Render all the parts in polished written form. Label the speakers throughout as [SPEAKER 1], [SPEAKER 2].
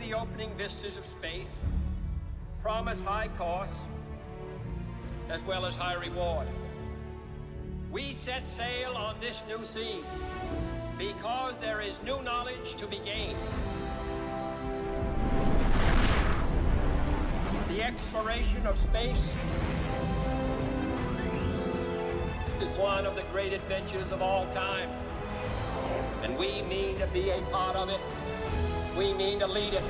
[SPEAKER 1] the opening vistas of space promise high costs as well as high reward. We set sail on this new sea because there is new knowledge to be gained. The exploration of space is one of the great adventures of all time. And we mean to be a part of it. We mean to lead it.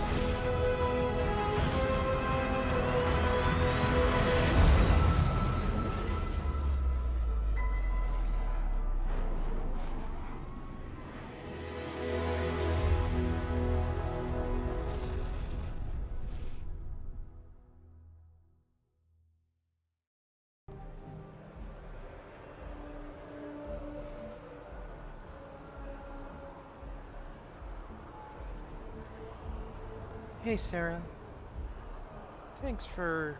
[SPEAKER 2] Hey Sarah, thanks for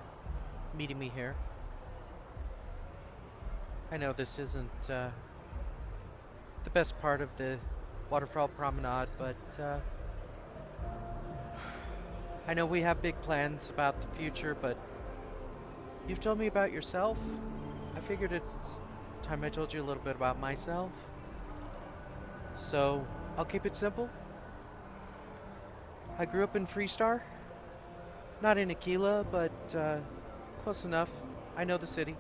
[SPEAKER 2] meeting me here. I know this isn't the best part of the waterfall promenade, but I know we have big plans about the future, but you've told me about yourself. I figured it's time I told you a little bit about myself. So I'll keep it simple. I grew up in Freestar, not in Aquila, but close enough. I know the city.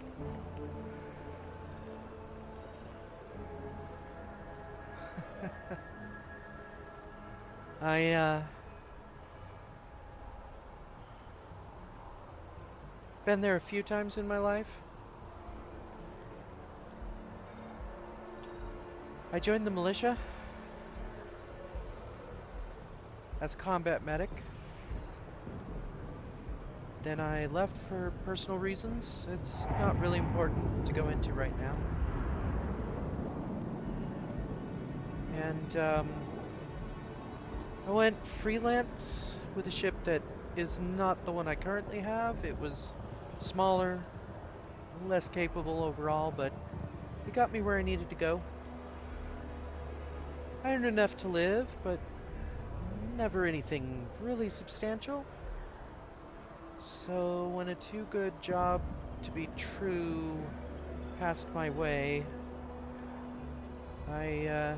[SPEAKER 2] I been there a few times in my life. I joined the militia as a combat medic. Then I left for personal reasons. It's not really important to go into right now. And I went freelance with a ship that is not the one I currently have. It was smaller, less capable overall, but it got me where I needed to go. I earned enough to live, but never anything really substantial. So when a too good job to be true passed my way, I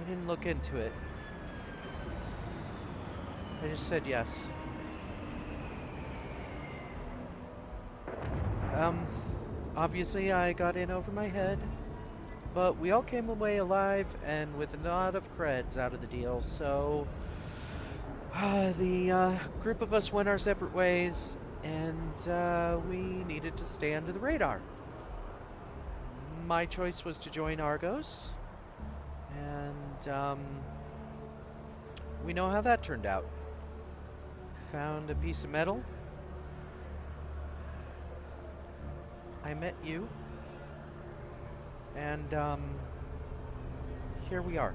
[SPEAKER 2] didn't look into it. I just said yes. Obviously I got in over my head, but we all came away alive and with a lot of creds out of the deal, so the group of us went our separate ways, and we needed to stay under the radar. My choice was to join Argos, and we know how that turned out. Found a piece of metal. I met you, and here we are.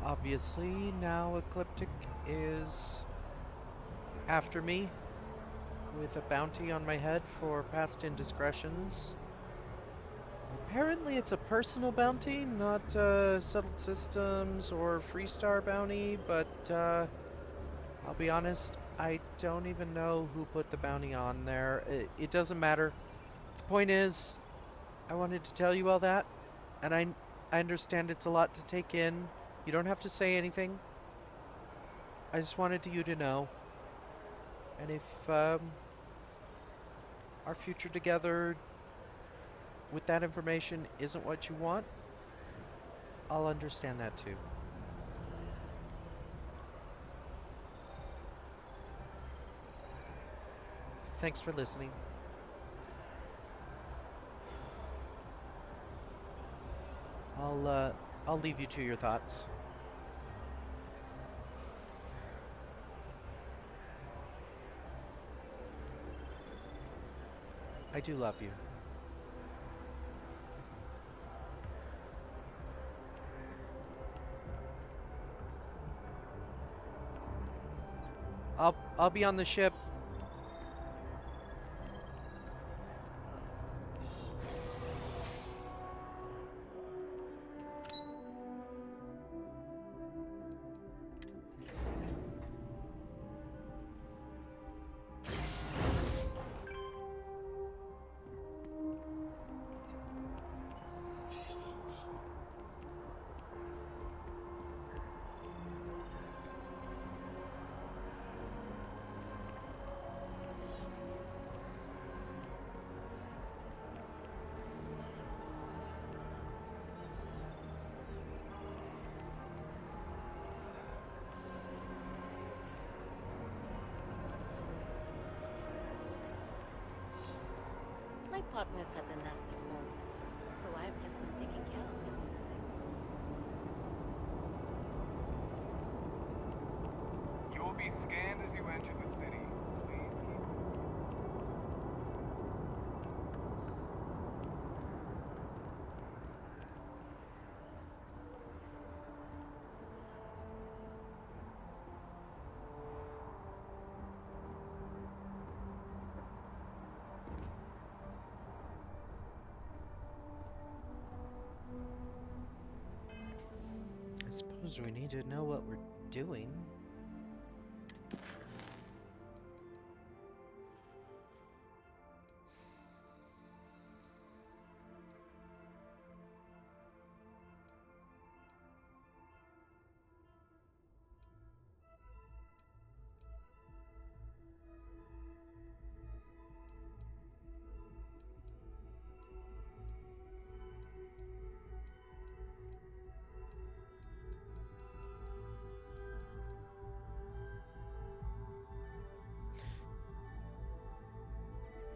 [SPEAKER 2] Obviously, now Ecliptic is after me with a bounty on my head for past indiscretions. Apparently it's a personal bounty, not Settled Systems or Freestar bounty, but I'll be honest, I don't even know who put the bounty on there. It doesn't matter. The point is, I wanted to tell you all that, and I understand it's a lot to take in. You don't have to say anything. I just wanted you to know. And if our future together with that information isn't what you want, I'll understand that too. Thanks for listening. I'll leave you to your thoughts. I do love you. I'll be on the ship.
[SPEAKER 3] partners had a nasty cold, so I've just been taking care of them all the time.
[SPEAKER 4] You will be scanned as you enter the city. Please keep...
[SPEAKER 2] I suppose we need to know what we're doing.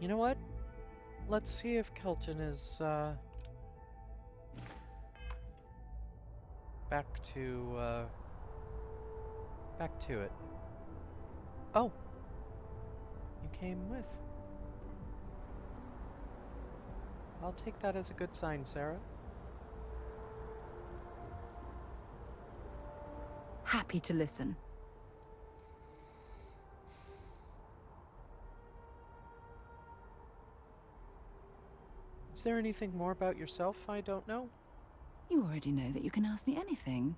[SPEAKER 2] You know what? Let's see if Kelton is, back to it. Oh! You came with. I'll take that as a good sign, Sarah.
[SPEAKER 5] Happy to listen.
[SPEAKER 2] Is there anything more about yourself I don't know?
[SPEAKER 5] You already know that you can ask me anything.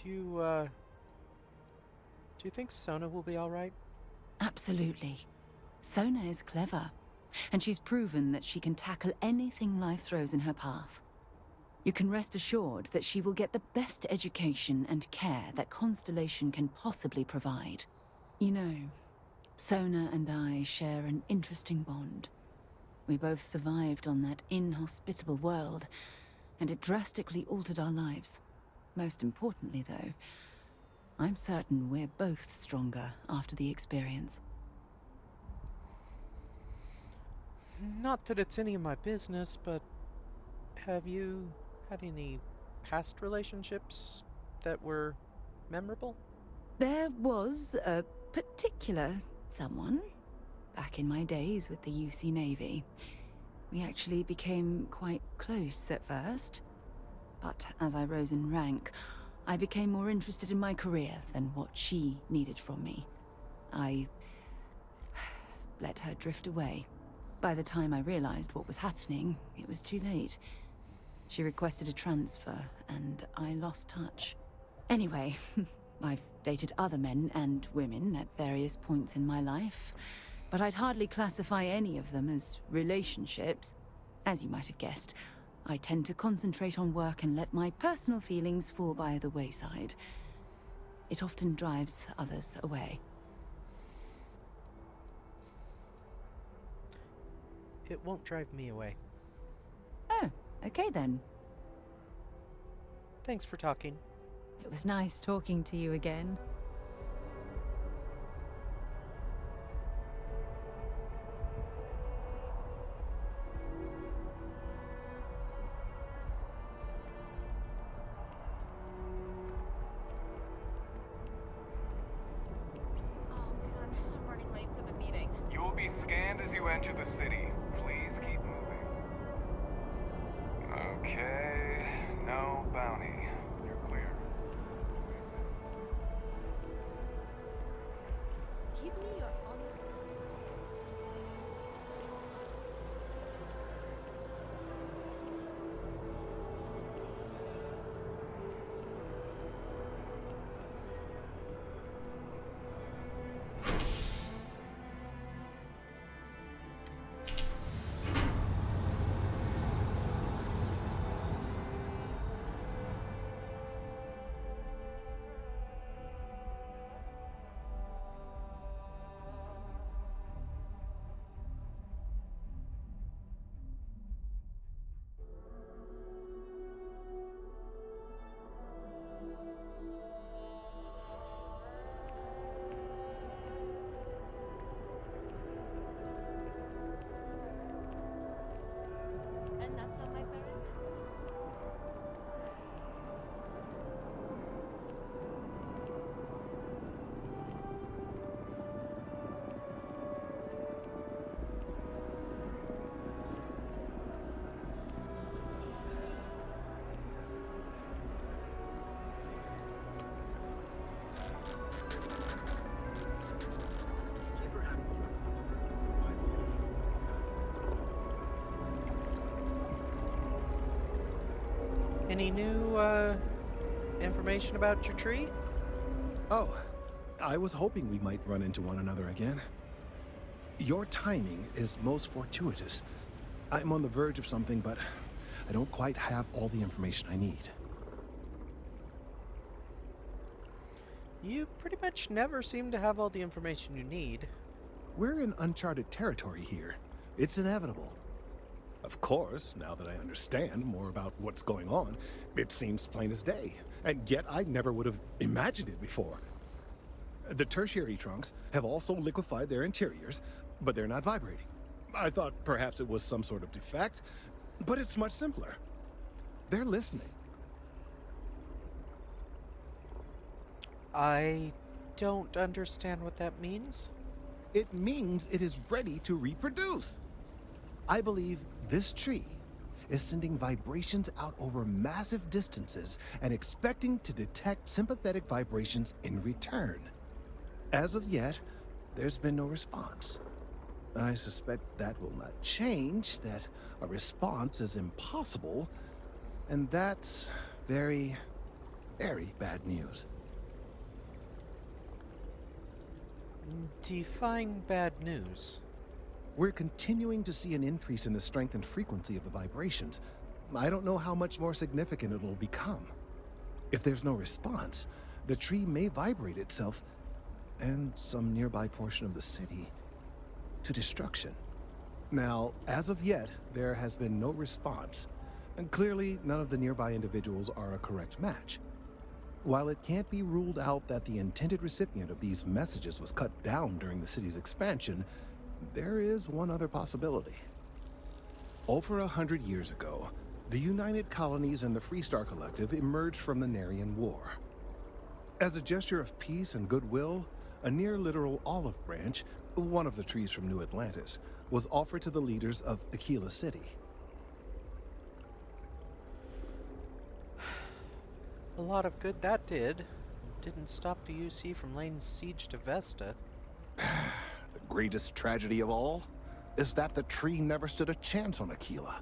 [SPEAKER 2] Do you think Sona will be alright?
[SPEAKER 5] Absolutely. Sona is clever, and she's proven that she can tackle anything life throws in her path. You can rest assured that she will get the best education and care that Constellation can possibly provide. You know, Sona and I share an interesting bond. We both survived on that inhospitable world, and it drastically altered our lives. Most importantly, though, I'm certain we're both stronger after the experience.
[SPEAKER 2] Not that it's any of my business, but have you had any past relationships that were memorable?
[SPEAKER 5] There was a particular someone back in my days with the UC Navy. We actually became quite close at first, but as I rose in rank, I became more interested in my career than what she needed from me. I let her drift away. By the time I realized what was happening, it was too late. She requested a transfer, and I lost touch. Anyway, I've dated other men and women at various points in my life, but I'd hardly classify any of them as relationships. As you might have guessed, I tend to concentrate on work and let my personal feelings fall by the wayside. It often drives others away.
[SPEAKER 2] It won't drive me away.
[SPEAKER 5] Oh, okay then.
[SPEAKER 2] Thanks for talking.
[SPEAKER 5] It was nice talking to you again.
[SPEAKER 3] Oh man, I'm running late for the meeting.
[SPEAKER 4] You will be scanned as you enter the city. Please keep moving. Okay, no bounty. You're clear.
[SPEAKER 3] Give me your honor.
[SPEAKER 2] Any new, information about your tree?
[SPEAKER 6] Oh, I was hoping we might run into one another again. Your timing is most fortuitous. I'm on the verge of something, but I don't quite have all the information I need.
[SPEAKER 2] You pretty much never seem to have all the information you need.
[SPEAKER 6] We're in uncharted territory here. It's inevitable. Of course, now that I understand more about what's going on, it seems plain as day. And yet I never would have imagined it before. The tertiary trunks have also liquefied their interiors, but they're not vibrating. I thought perhaps it was some sort of defect, but it's much simpler. They're listening.
[SPEAKER 2] I don't understand what that means.
[SPEAKER 6] It means it is ready to reproduce. I believe this tree is sending vibrations out over massive distances and expecting to detect sympathetic vibrations in return. As of yet, there's been no response. I suspect that will not change, that a response is impossible, and that's very, very bad news.
[SPEAKER 2] Define bad news.
[SPEAKER 6] We're continuing to see an increase in the strength and frequency of the vibrations. I don't know how much more significant it'll become. If there's no response, the tree may vibrate itself and some nearby portion of the city to destruction. Now, as of yet, there has been no response, and clearly none of the nearby individuals are a correct match. While it can't be ruled out that the intended recipient of these messages was cut down during the city's expansion, there is one other possibility. Over 100 years ago, the United Colonies and the Freestar Collective emerged from the Narian War. As a gesture of peace and goodwill, a near-literal olive branch, one of the trees from New Atlantis, was offered to the leaders of Aquila City.
[SPEAKER 2] A lot of good that did. Didn't stop the UC from laying siege to Vesta.
[SPEAKER 6] The greatest tragedy of all is that the tree never stood a chance on Aquila.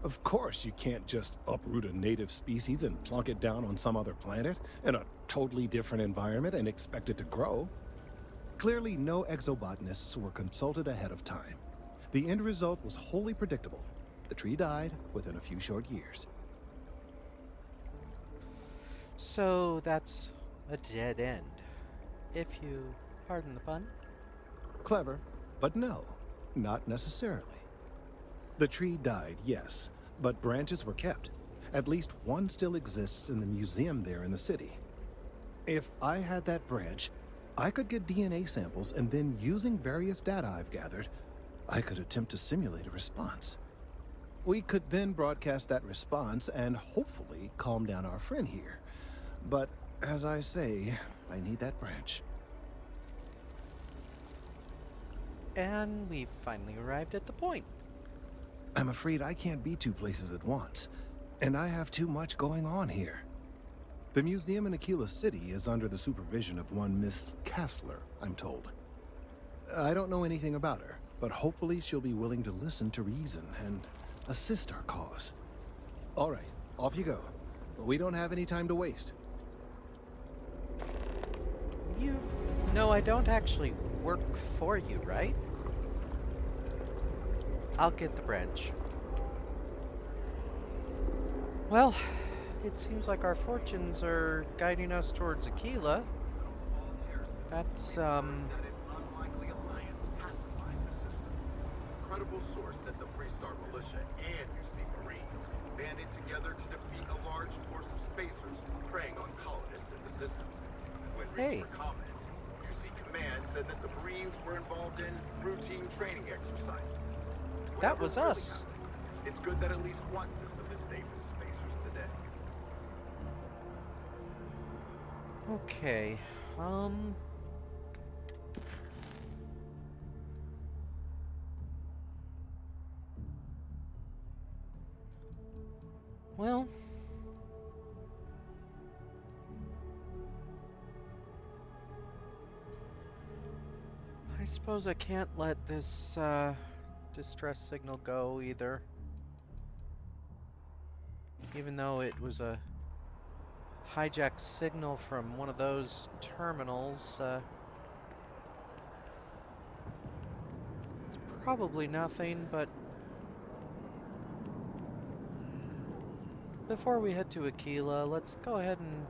[SPEAKER 6] Of course, you can't just uproot a native species and plunk it down on some other planet in a totally different environment and expect it to grow. Clearly, no exobotanists were consulted ahead of time. The end result was wholly predictable. The tree died within a few short years.
[SPEAKER 2] So that's a dead end, if you pardon the pun.
[SPEAKER 6] Clever, but no, not necessarily. The tree died, yes, but branches were kept. At least one still exists in the museum there in the city. If I had that branch, I could get DNA samples, and then using various data I've gathered, I could attempt to simulate a response. We could then broadcast that response and hopefully calm down our friend here. But, as I say, I need that branch.
[SPEAKER 2] And we finally arrived at the point.
[SPEAKER 6] I'm afraid I can't be two places at once, and I have too much going on here. The museum in Aquila City is under the supervision of one Miss Kassler, I'm told. I don't know anything about her, but hopefully she'll be willing to listen to reason and assist our cause. All right, off you go. We don't have any time to waste.
[SPEAKER 2] You know I don't actually work for you, right? I'll get the branch. Well, it seems like our fortunes are guiding us towards Aquila. That's,
[SPEAKER 7] Incredible source that the Freestar Militia and UC Marines banded together to defeat a large force of spacers preying on colonists in the system. When
[SPEAKER 2] Hey.
[SPEAKER 7] reached for comment, UC Command said that the Marines were involved in routine training exercises.
[SPEAKER 2] that was
[SPEAKER 7] Whatever really
[SPEAKER 2] us.
[SPEAKER 7] happened, it's good that at least one system is safe from spacers today.
[SPEAKER 2] Okay, well, I suppose I can't let this, distress signal go either. even though it was a hijacked signal from one of those terminals, it's probably nothing, but before we head to Aquila, let's go ahead and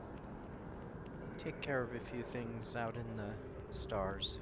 [SPEAKER 2] take care of a few things out in the stars.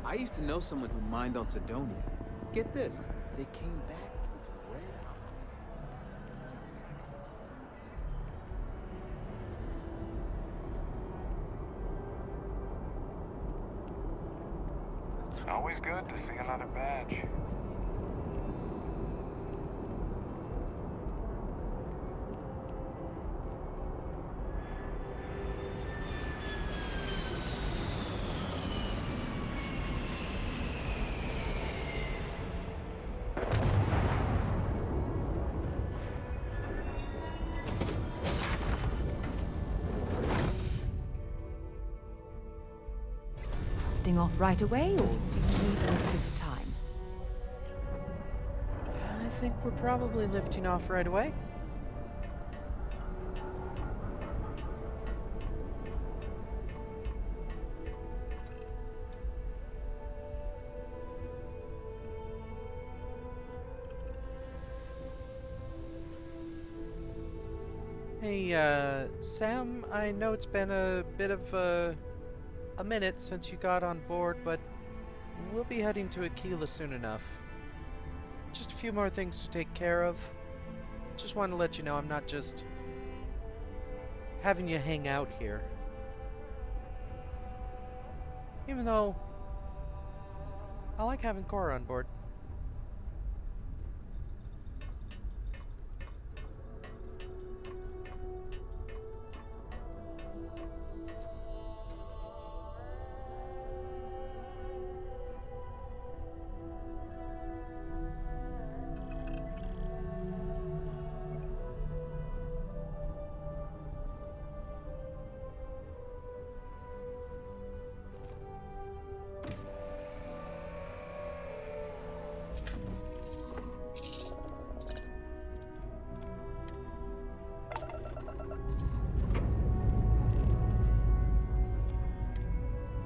[SPEAKER 8] I used to know someone who mined on Sidonia. Get this, they came back with red eyes.
[SPEAKER 4] It's always good to see another badge.
[SPEAKER 5] Off right away, or do you need a little bit of time?
[SPEAKER 2] I think we're probably lifting off right away. Hey, Sam, I know it's been a bit of a minute since you got on board, but we'll be heading to Aquila soon enough. Just a few more things to take care of. Just want to let you know I'm not just having you hang out here. Even though I like having Cora on board.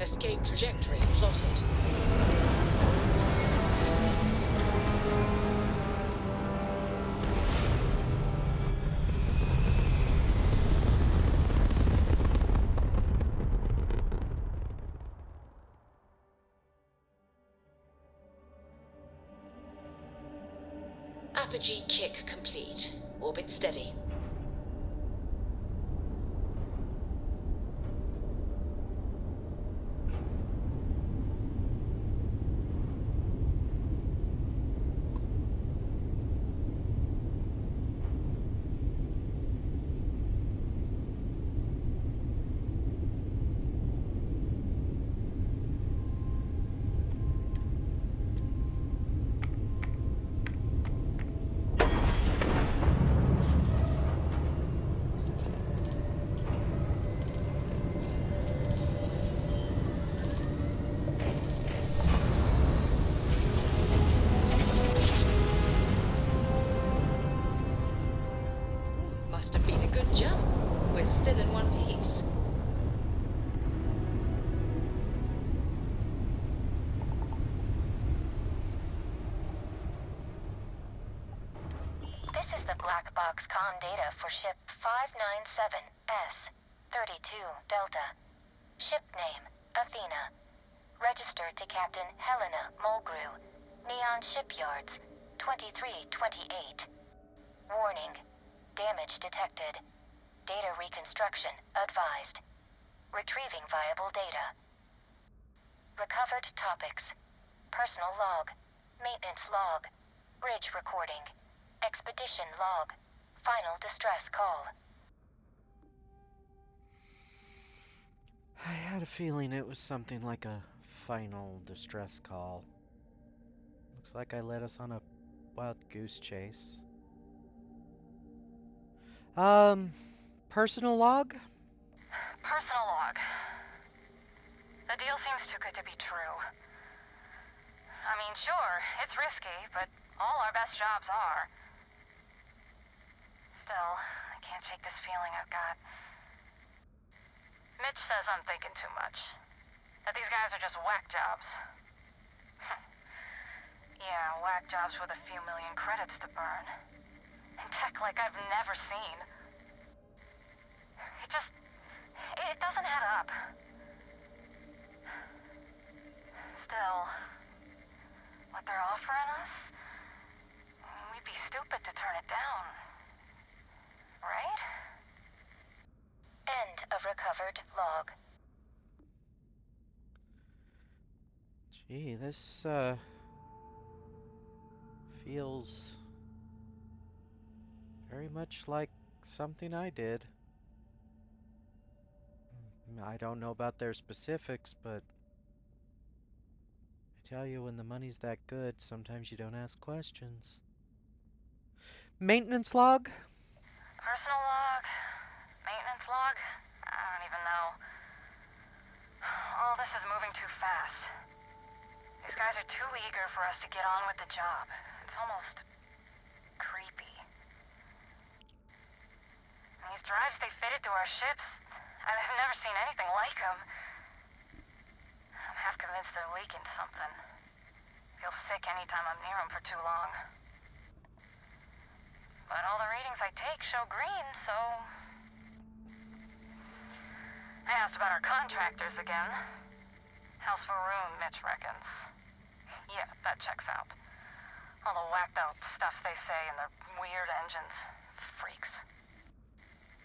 [SPEAKER 9] Escape trajectory plotted. Apogee kick complete. Orbit steady. Must have been a good jump. We're still in one piece.
[SPEAKER 10] This is the black box comm data for ship 597S32 Delta. Ship name, Athena. Registered to Captain Helena Mulgrew. Neon Shipyards, 2328. Warning. Damage detected. Data reconstruction advised. Retrieving viable data. Recovered topics. Personal log. Maintenance log. Bridge recording. Expedition log. Final distress call.
[SPEAKER 2] I had a feeling it was something like a final distress call. Looks like I led us on a wild goose chase. Personal log?
[SPEAKER 11] Personal log. The deal seems too good to be true. I mean, sure, it's risky, but all our best jobs are. Still, I can't shake this feeling I've got. Mitch says I'm thinking too much. That these guys are just whack jobs. Yeah, whack jobs with a few million credits to burn. And tech like I've never seen. It doesn't add up. Still, what they're offering us? I mean, we'd be stupid to turn it down. Right?
[SPEAKER 10] End of recovered log.
[SPEAKER 2] Gee, this, feels very much like something I did. I don't know about their specifics, but I tell you, when the money's that good, sometimes you don't ask questions. Maintenance log?
[SPEAKER 11] Personal log? Maintenance log? I don't even know. All this is moving too fast. These guys are too eager for us to get on with the job. It's almost creepy. These drives they fitted to our ships, I've never seen anything like them. I'm half convinced they're leaking something. Feel sick anytime I'm near them for too long. But all the readings I take show green, so... I asked about our contractors again. House for room, Mitch reckons. Yeah, that checks out. All the whacked out stuff they say and their weird engines. Freaks.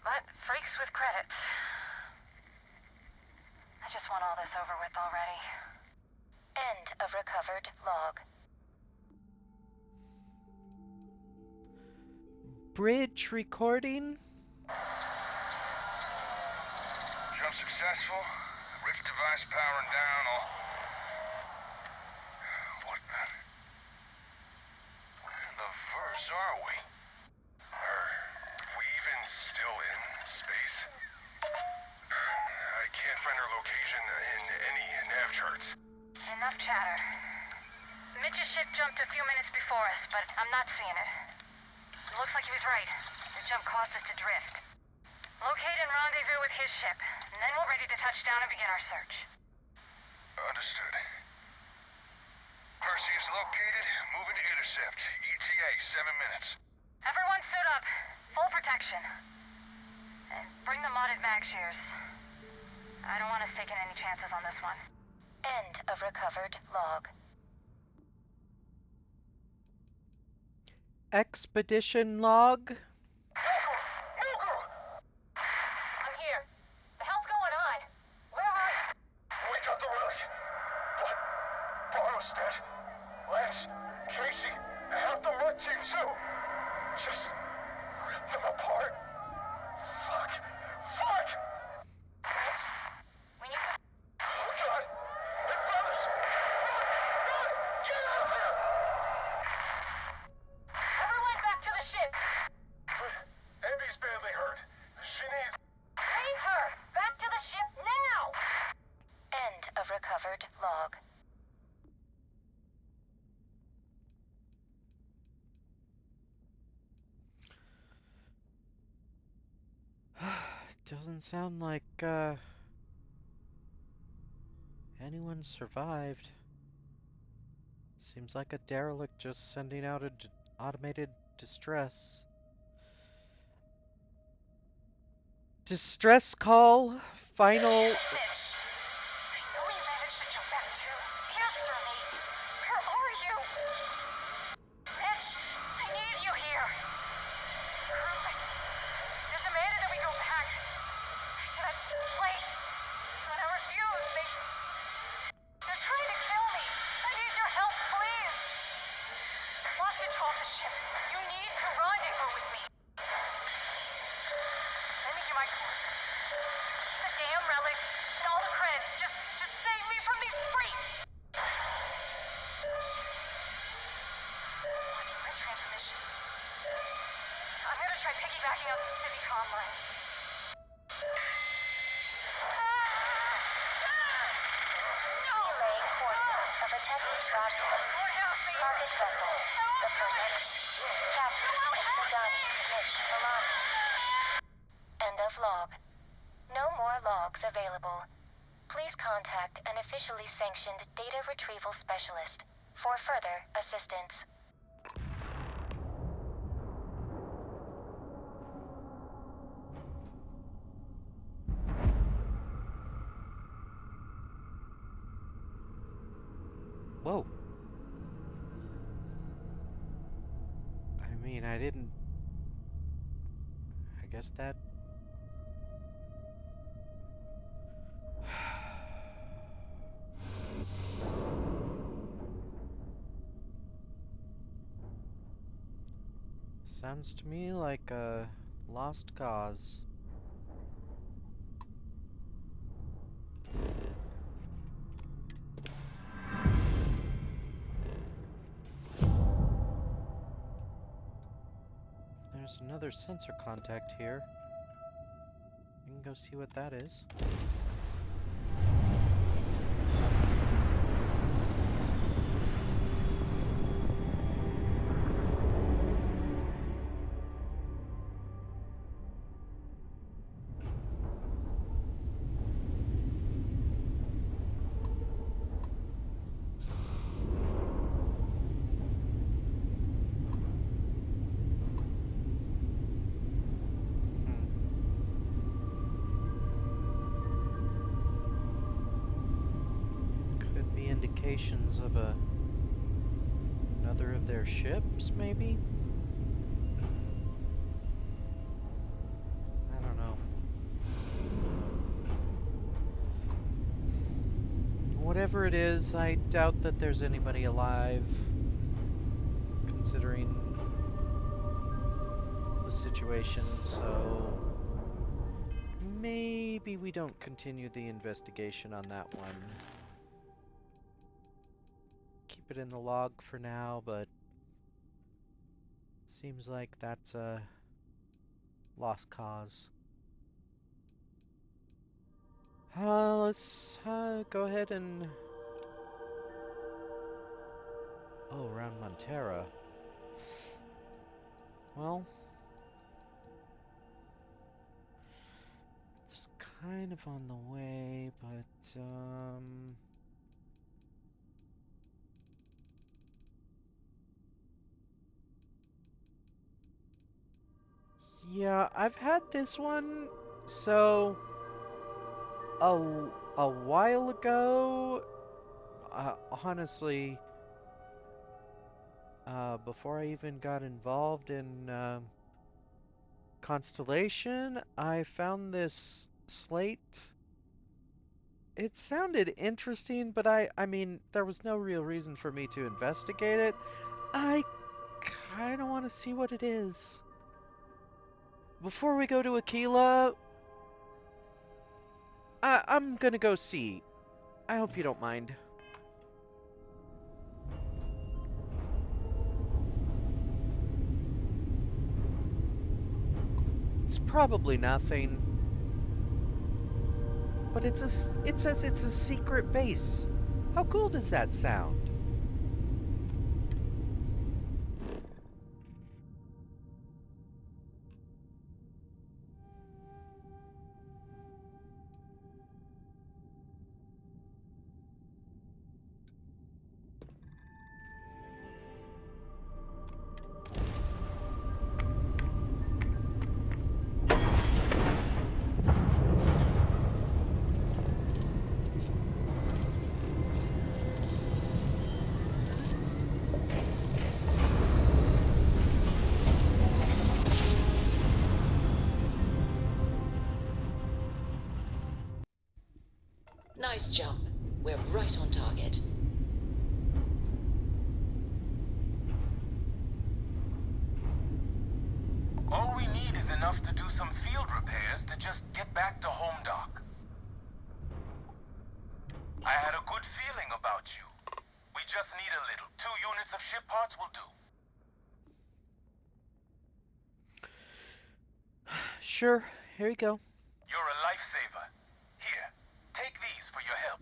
[SPEAKER 11] But freaks with credits. I just want all this over with already.
[SPEAKER 10] End of recovered log.
[SPEAKER 2] Bridge recording?
[SPEAKER 4] Jump successful. Rift device powering down. What in the verse are we? Are we even still in space? I can't find our location in any nav charts.
[SPEAKER 11] Enough chatter. Mitch's ship jumped a few minutes before us, but I'm not seeing it. It looks like he was right. The jump caused us to drift. Locate and rendezvous with his ship, and then we're ready to touch down and begin our search.
[SPEAKER 4] Understood. Perseus located. Moving to intercept. ETA 7 minutes.
[SPEAKER 11] Everyone suit up. Full protection. And bring the modded mag shears. I don't want us taking any chances on this one.
[SPEAKER 10] End of recovered log.
[SPEAKER 2] Expedition log?
[SPEAKER 11] I'm here. The hell's going on? Where are you?
[SPEAKER 7] We got the relic. But Barrow's dead. Lance, Casey, half the Merc team too. Just rip them apart. Fuck. Fuck!
[SPEAKER 11] We need to...
[SPEAKER 7] Oh God! It found us! Run! Run! Get out of here!
[SPEAKER 11] Everyone back to the ship!
[SPEAKER 7] Abby's badly hurt. She needs...
[SPEAKER 11] Leave her! Back to the ship now!
[SPEAKER 10] End of recovered log.
[SPEAKER 2] Doesn't sound like, anyone survived. Seems like a derelict just sending out a automated distress. Distress call, final...
[SPEAKER 11] Mitch! I know we managed to jump back too. Answer me! Where are you? Mitch! They demanded that we go back to that place, and I refused. They're trying to kill me. I need your help, please. Lost control of the ship. You need to rendezvous with me. Sending you my coordinates. The damn relic and all the credits. Just save me from these freaks. Shit. Blocking my transmission. I'm gonna try piggybacking on some city comm lines.
[SPEAKER 10] Relaying coordinates of attempted broadcast. Target vessel. The person. Captain Kidaen Mitch Milani. End of log. No more logs available. Please contact an officially sanctioned data retrieval specialist for further assistance.
[SPEAKER 2] Whoa. I mean, I didn't... I guess that... Sounds to me like a lost cause. There's another sensor contact here. We can go see what that is. Indications of another of their ships, maybe? I don't know. Whatever it is, I doubt that there's anybody alive, considering the situation, so maybe we don't continue the investigation on that one. Keep it in the log for now, but seems like that's a lost cause. Let's go ahead and... Oh, around Montera. Well, it's kind of on the way, but yeah, I've had this one, so a while ago, honestly, before I even got involved in Constellation, I found this slate. It sounded interesting, but I mean, there was no real reason for me to investigate it. I kind of want to see what it is. Before we go to Aquila, I'm gonna go see. I hope you don't mind. It's probably nothing. But it says it's a secret base. How cool does that sound?
[SPEAKER 9] Nice jump. We're right on target.
[SPEAKER 7] All we need is enough to do some field repairs to just get back to home dock. I had a good feeling about you. We just need a little. 2 units of ship parts will do.
[SPEAKER 2] Sure, here you go.
[SPEAKER 7] You're a lifesaver. Here, take these for your help.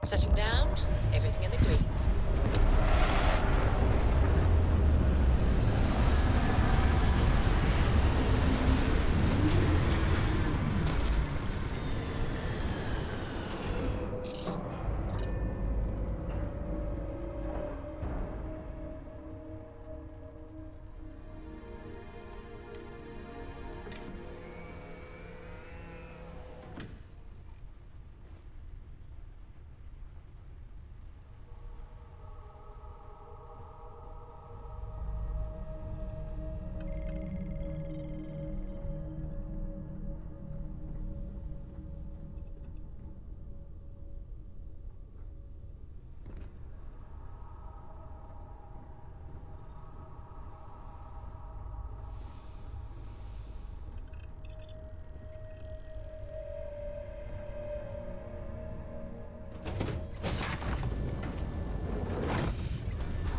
[SPEAKER 9] Setting down, everything in the green.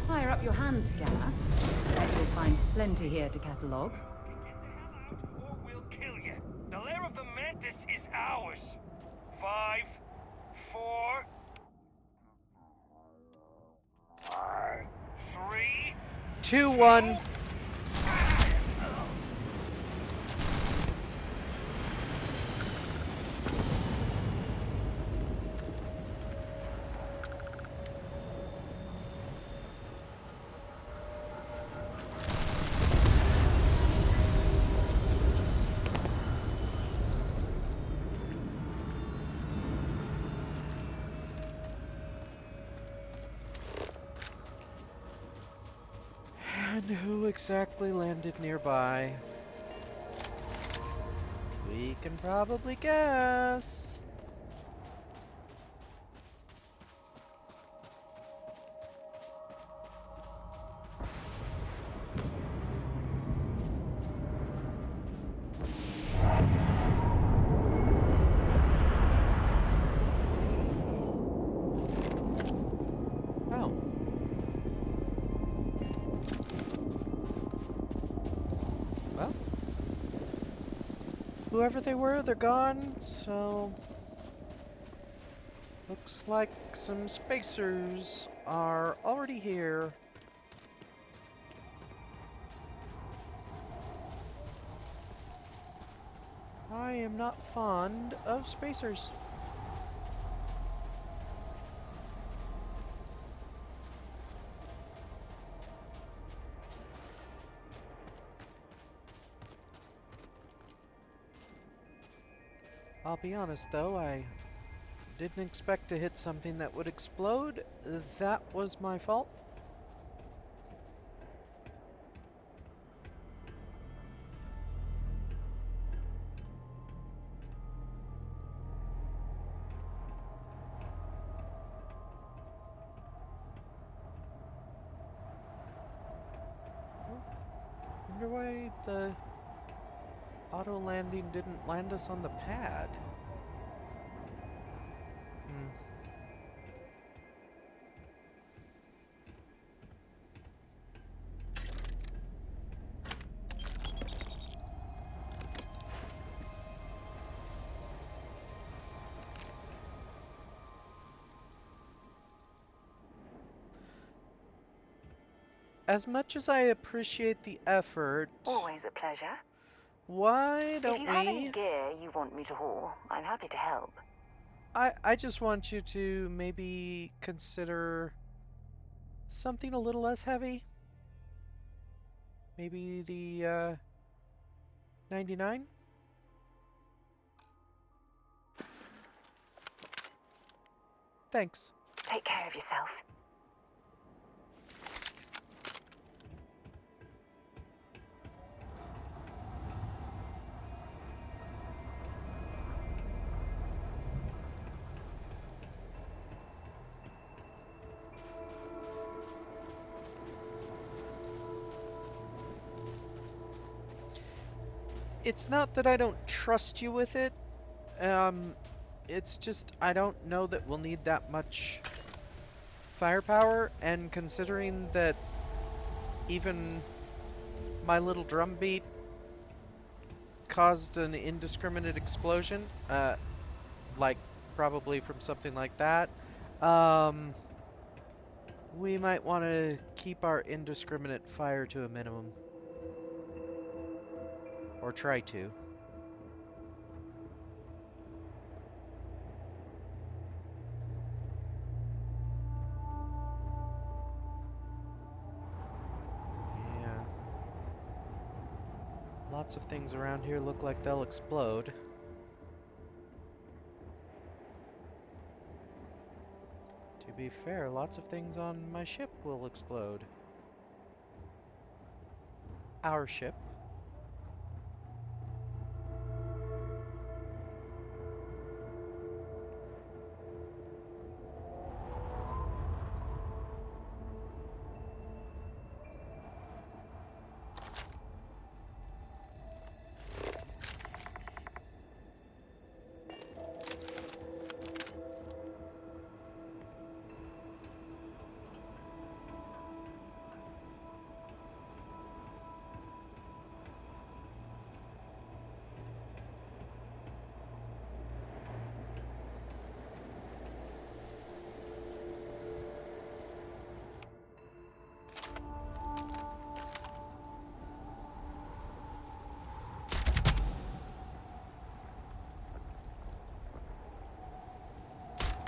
[SPEAKER 5] Fire up your hand scanner. Bet you'll find plenty here to catalogue.
[SPEAKER 7] Or we'll kill you. The lair of the Mantis is ours. 5, 4, 3,
[SPEAKER 2] 2, 1. And who exactly landed nearby? We can probably guess. Oh. Well, whoever they were, they're gone, so looks like some spacers are already here. I am not fond of spacers. I'll be honest though, I didn't expect to hit something that would explode. That was my fault. Wonder why the auto landing didn't land us on the pad. as much as I appreciate the effort,
[SPEAKER 12] Always a pleasure.
[SPEAKER 2] why don't
[SPEAKER 12] If you have any
[SPEAKER 2] we...
[SPEAKER 12] gear you want me to haul, I'm happy to help.
[SPEAKER 2] I just want you to maybe consider something a little less heavy. Maybe the 99? Thanks.
[SPEAKER 12] Take care of yourself.
[SPEAKER 2] It's not that I don't trust you with it. It's just I don't know that we'll need that much firepower, and considering that even my little drum beat caused an indiscriminate explosion, like probably from something like that, we might want to keep our indiscriminate fire to a minimum. Or try to. Yeah. Lots of things around here look like they'll explode. To be fair, lots of things on my ship will explode. Our ship.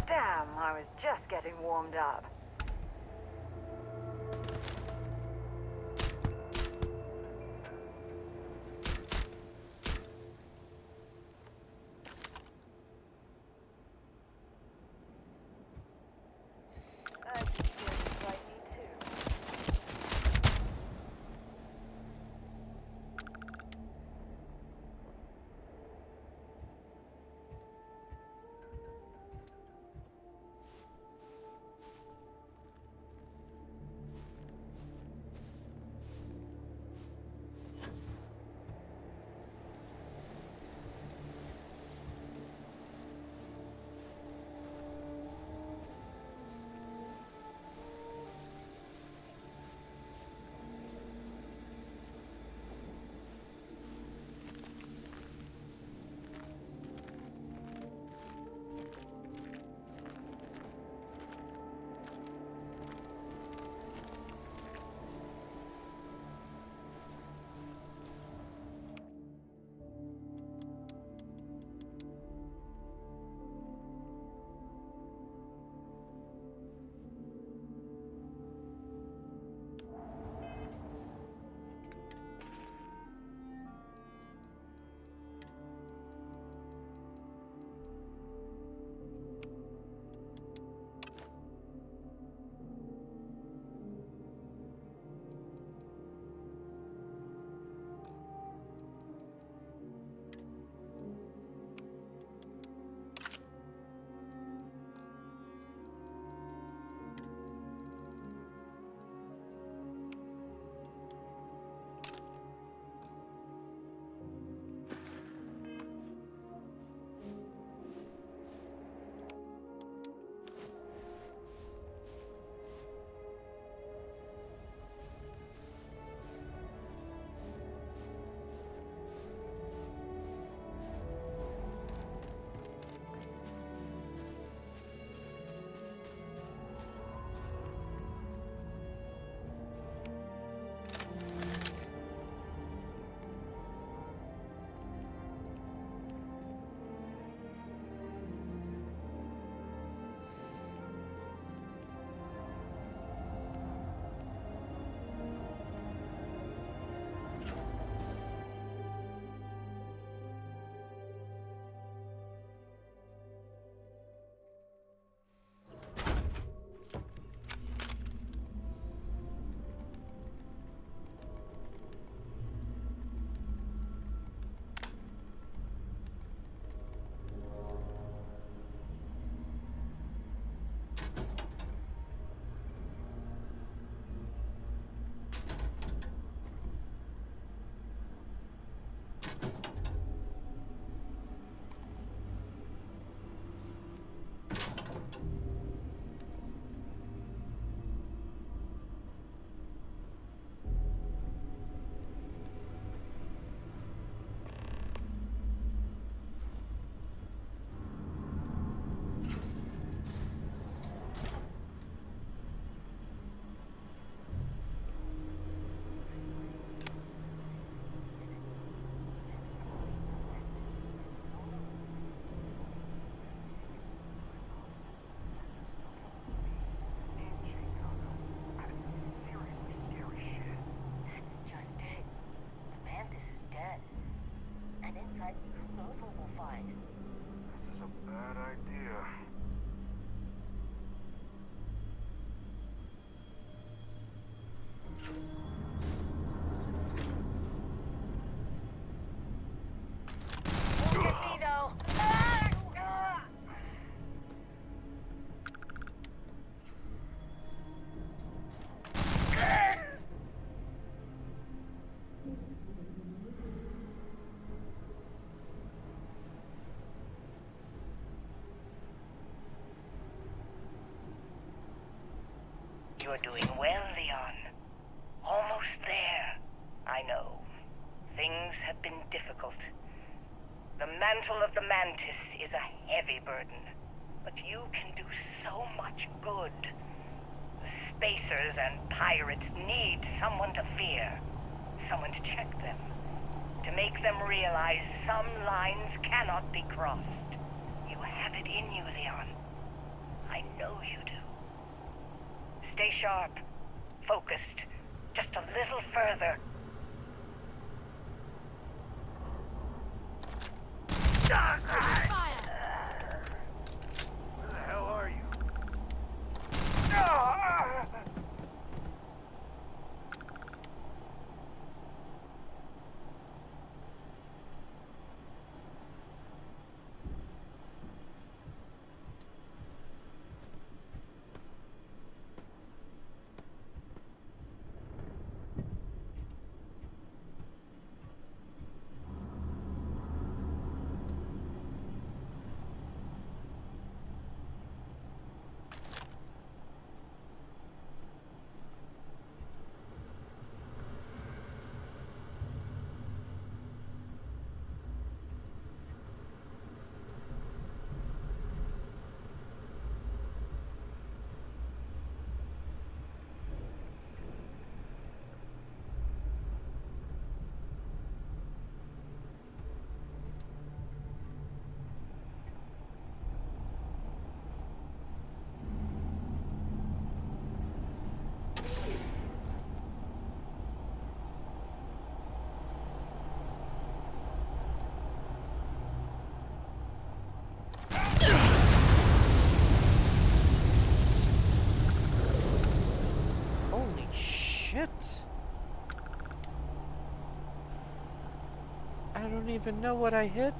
[SPEAKER 12] Damn, I was just getting warmed up.
[SPEAKER 13] You're doing well, Leon. Almost there. I know. Things have been difficult. The mantle of the Mantis is a heavy burden, but you can do so much good. The Spacers and pirates need someone to fear, someone to check them, to make them realize some lines cannot be crossed. You have it in you, Leon. I know you do. Stay sharp, focused, just a little further.
[SPEAKER 7] Where the hell are you?
[SPEAKER 2] Holy shit! I don't even know what I hit.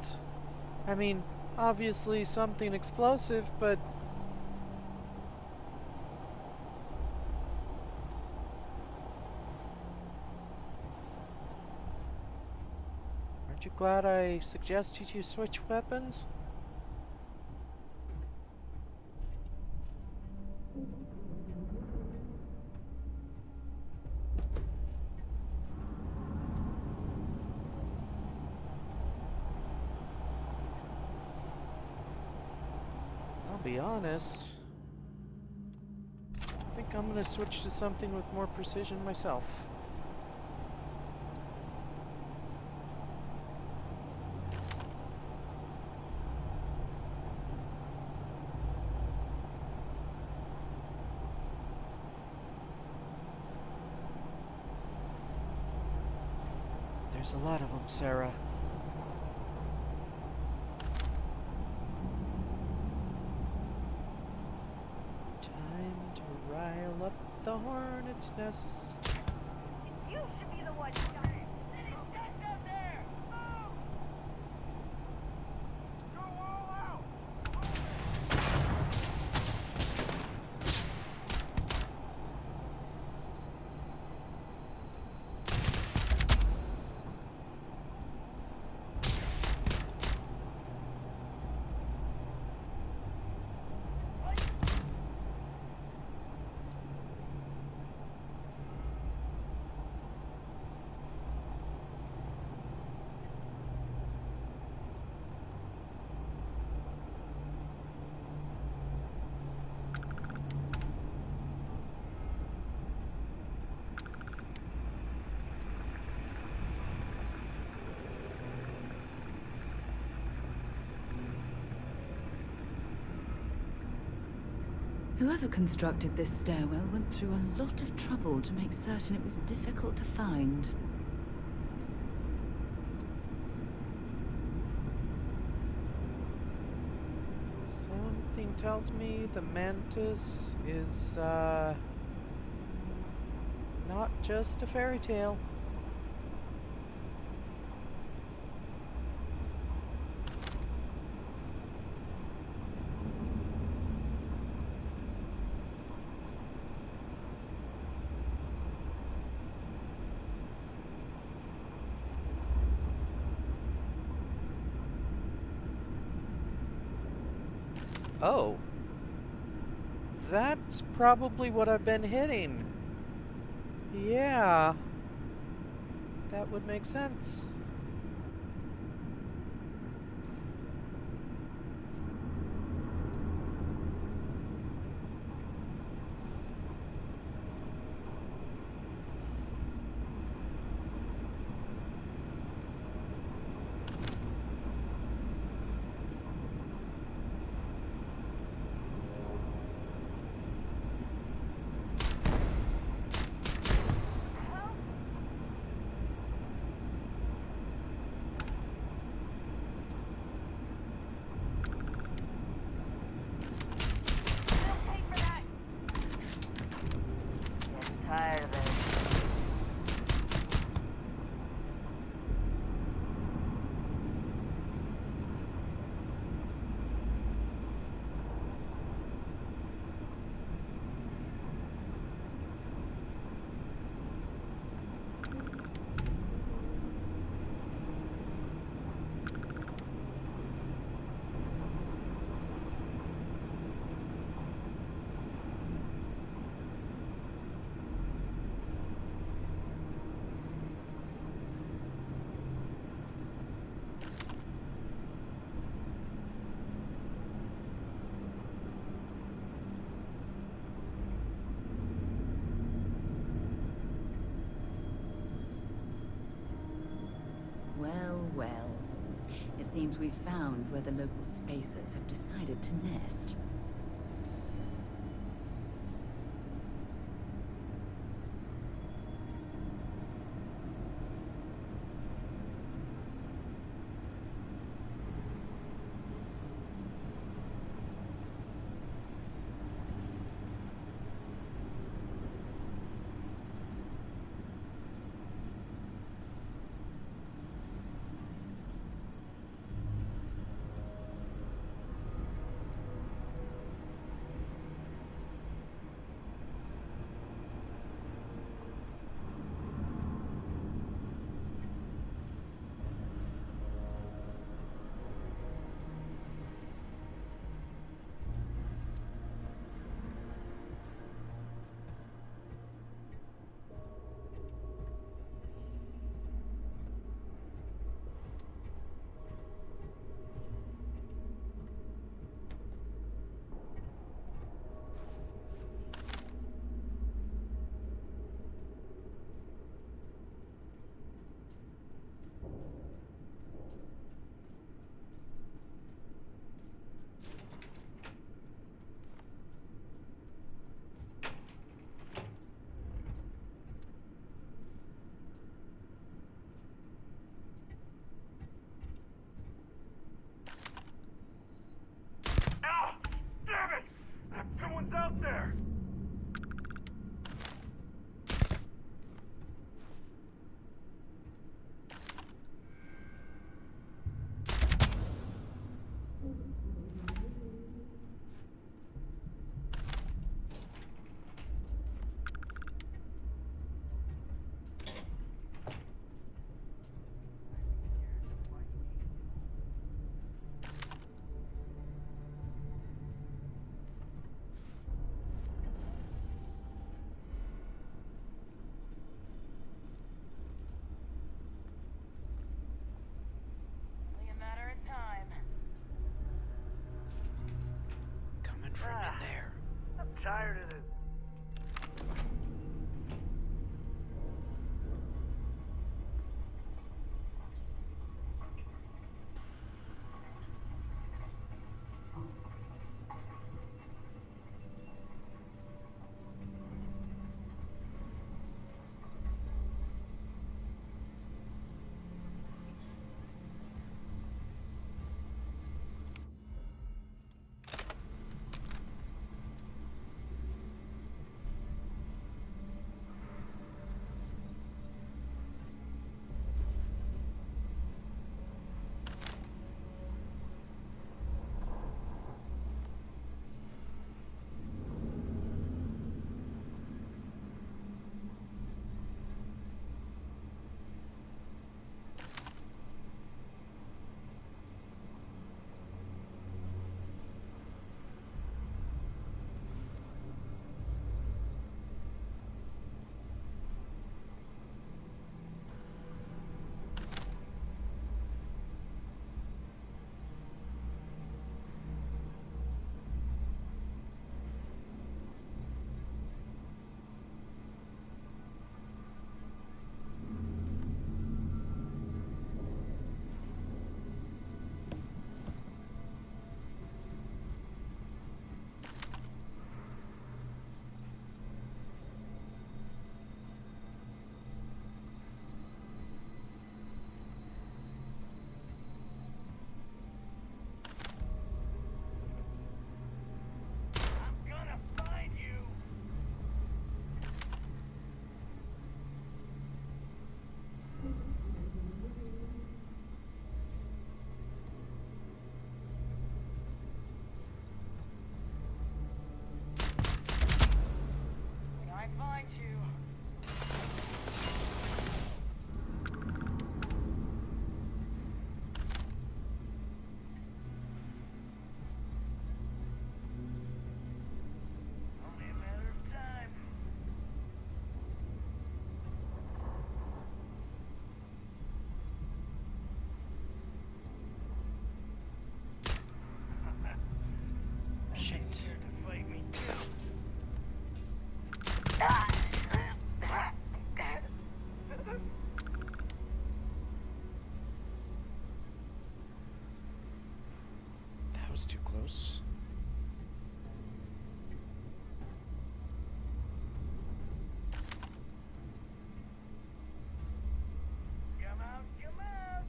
[SPEAKER 2] I mean, obviously something explosive, but... Aren't you glad I suggested you switch weapons? I'll be honest. I think I'm gonna switch to something with more precision myself. There's a lot of them, Sarah. Time to rile up the hornet's nest.
[SPEAKER 10] You should be the one who done it. Catch up there! Move! Go all out!
[SPEAKER 5] Whoever constructed this stairwell went through a lot of trouble to make certain it was difficult to find.
[SPEAKER 2] Something tells me the Mantis is, not just a fairy tale. Oh. That's probably what I've been hitting. Yeah. That would make sense.
[SPEAKER 12] Tired of it.
[SPEAKER 5] Well, well. It seems we've found where the local spacers have decided to nest.
[SPEAKER 7] Someone's out there!
[SPEAKER 2] Coming from in there.
[SPEAKER 7] I'm tired of this.
[SPEAKER 2] was too close.
[SPEAKER 7] Come out, come out!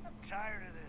[SPEAKER 7] I'm tired of this.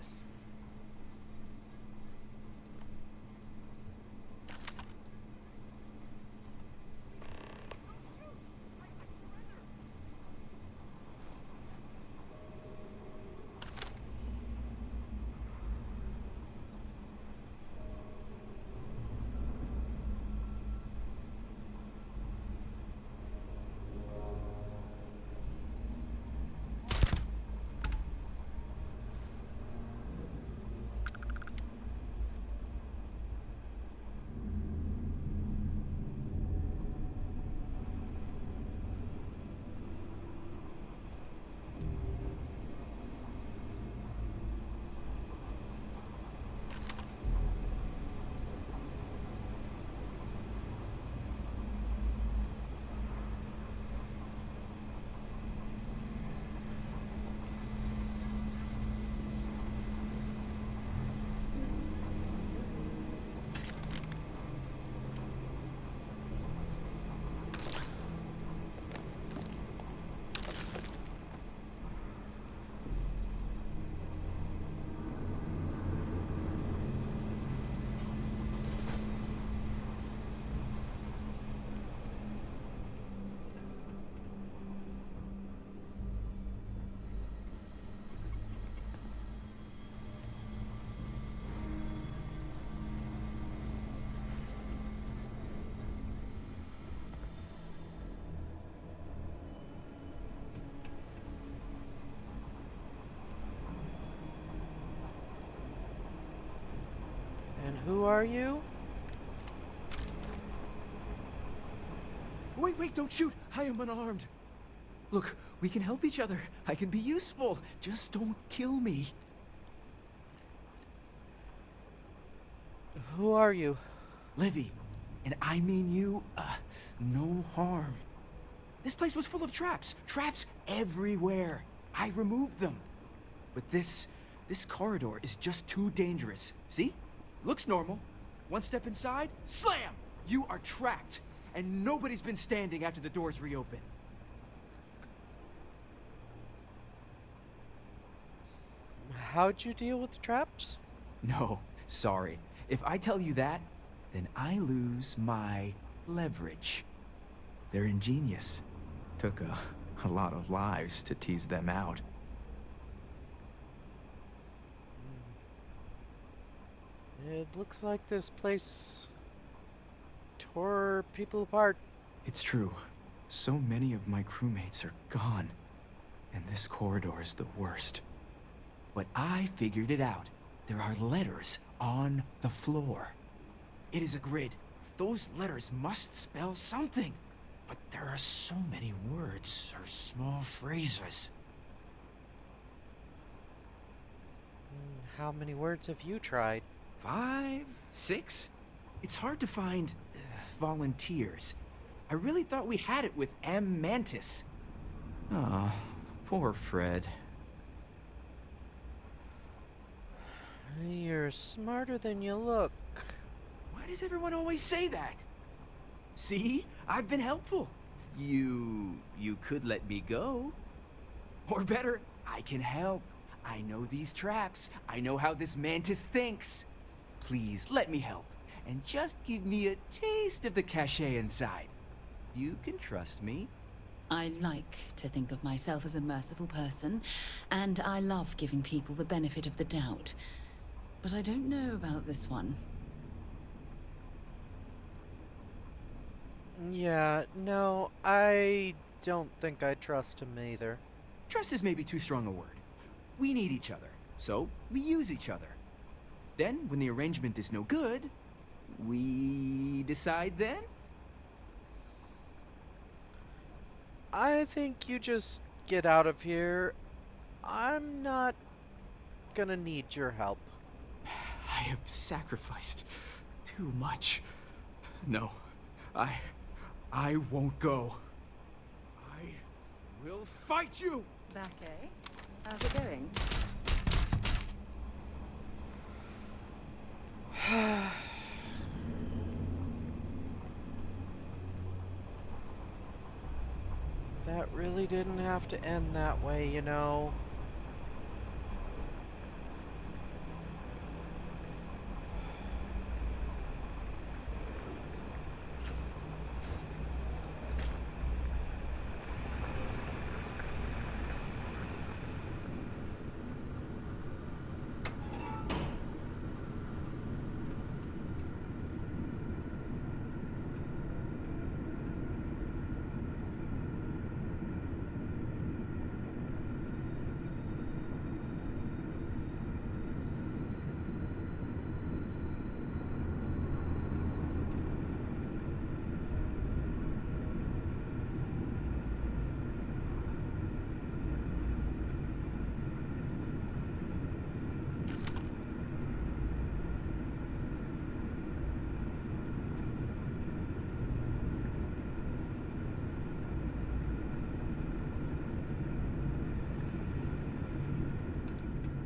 [SPEAKER 2] And who are you?
[SPEAKER 14] Wait, don't shoot! I am unarmed. Look, we can help each other. I can be useful. Just don't kill me.
[SPEAKER 2] Who are you?
[SPEAKER 14] Livy, and I mean you, no harm. This place was full of traps. Traps everywhere. I removed them. But this corridor is just too dangerous. See? Looks normal. One step inside, slam! You are trapped. And nobody's been standing after the doors reopen.
[SPEAKER 2] How'd you deal with the traps?
[SPEAKER 14] No, sorry. If I tell you that, then I lose my leverage. They're ingenious. Took a lot of lives to tease them out.
[SPEAKER 2] It looks like this place tore people apart.
[SPEAKER 14] It's true. So many of my crewmates are gone. And this corridor is the worst. But I figured it out. There are letters on the floor. It is a grid. Those letters must spell something. But there are so many words or small phrases.
[SPEAKER 2] How many words have you tried?
[SPEAKER 14] 5, 6? It's hard to find volunteers. I really thought we had it with M. Mantis. Ah, poor Fred.
[SPEAKER 2] You're smarter than you look.
[SPEAKER 14] Why does everyone always say that? See? I've been helpful. You could let me go. Or better, I can help. I know these traps. I know how this Mantis thinks. Please, let me help. And just give me a taste of the cachet inside. You can trust me.
[SPEAKER 5] I like to think of myself as a merciful person, and I love giving people the benefit of the doubt. But I don't know about this one.
[SPEAKER 2] Yeah, no, I don't think I trust him either.
[SPEAKER 14] Trust is maybe too strong a word. We need each other, so we use each other. Then, when the arrangement is no good, we decide then?
[SPEAKER 2] I think you just get out of here. I'm not gonna need your help.
[SPEAKER 14] I have sacrificed Too much. No, I won't go. I will fight you!
[SPEAKER 5] Back, eh? How's it going?
[SPEAKER 2] That really didn't have to end that way, you know.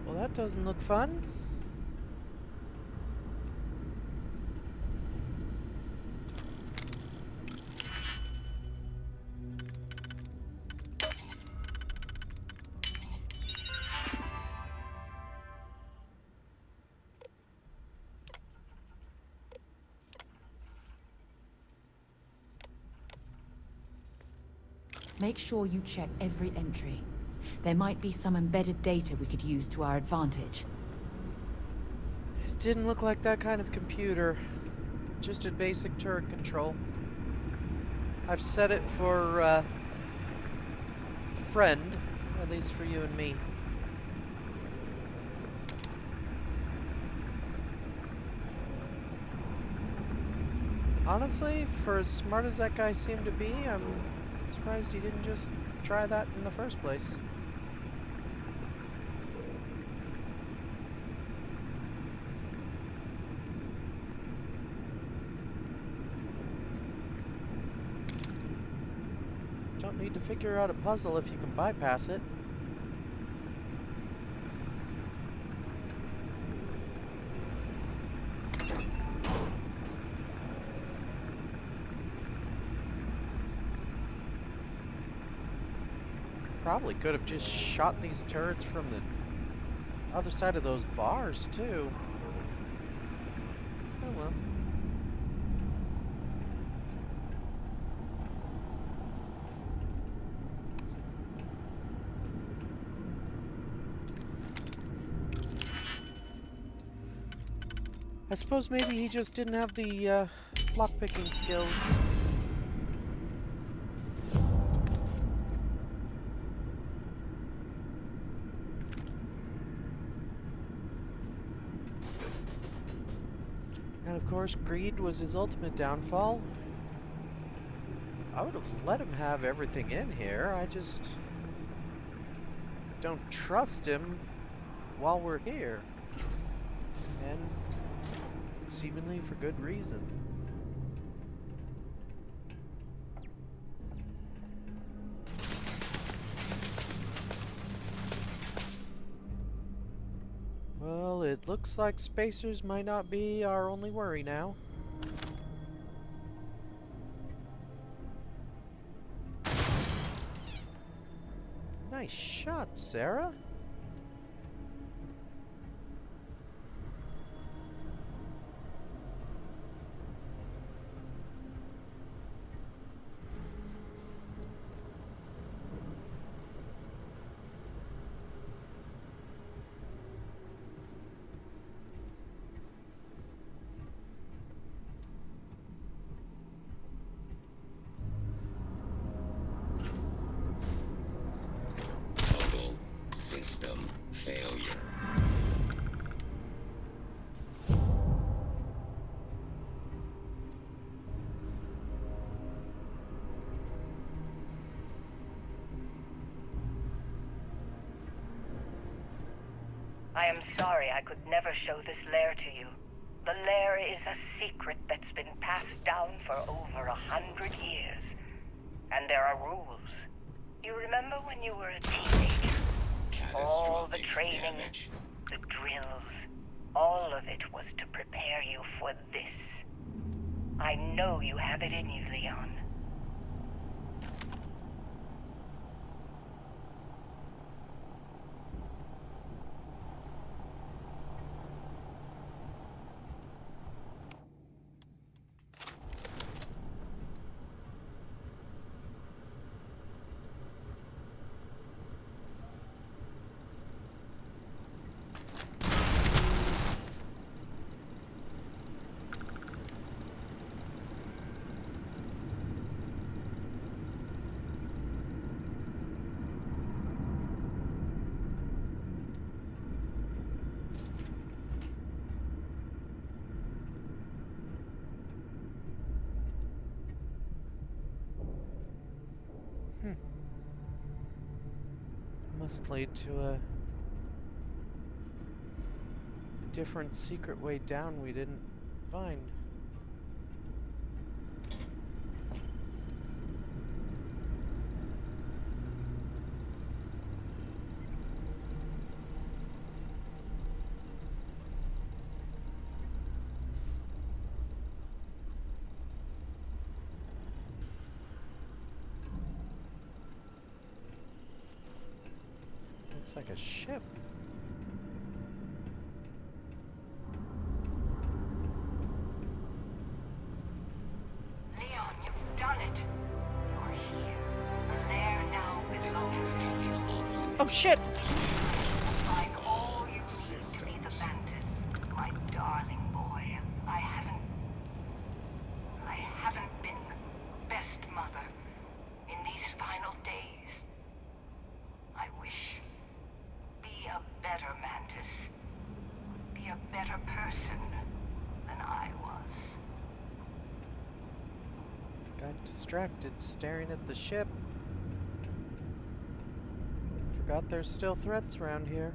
[SPEAKER 2] Well, that doesn't look fun.
[SPEAKER 5] Make sure you check every entry. There might be some embedded data we could use to our advantage.
[SPEAKER 2] It didn't look like that kind of computer. Just a basic turret control. I've set it for, friend, at least for you and me. Honestly, for as smart as that guy seemed to be, I'm surprised he didn't just try that in the first place. Don't need to figure out a puzzle if you can bypass it. Probably could have just shot these turrets from the other side of those bars, too. Oh well. I suppose maybe he just didn't have the lockpicking skills. And of course, greed was his ultimate downfall. I would have let him have everything in here. I just don't trust him while we're here. And seemingly for good reason. Well, it looks like spacers might not be our only worry now. Nice shot, Sarah.
[SPEAKER 15] System failure.
[SPEAKER 13] I am sorry I could never show this lair to you. The lair is a secret that's been passed down for over 100 years. And there are rules. You remember when you were a teenager? All the training,
[SPEAKER 15] damage.
[SPEAKER 13] the drills, all of it was to prepare you for this. I know you have it in you, Leon.
[SPEAKER 2] Must lead to a different secret way down we didn't find. Looks like a ship.
[SPEAKER 13] Leon, you've done it. You're here. The lair now belongs to you.
[SPEAKER 2] Oh shit!
[SPEAKER 13] Find all you need to be the Mantis, my darling boy. I haven't been the best mother in these final days. I wish. Be a better Mantis. Be a better person than I was.
[SPEAKER 2] Got distracted staring at the ship. Forgot there's still threats around here.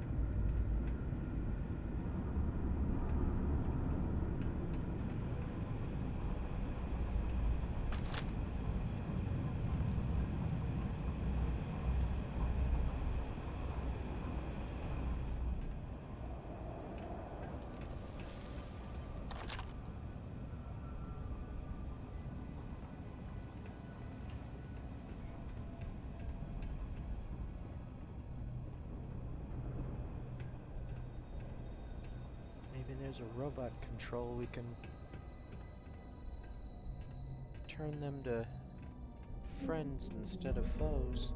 [SPEAKER 2] Maybe there's a robot control we can turn them to friends instead of foes.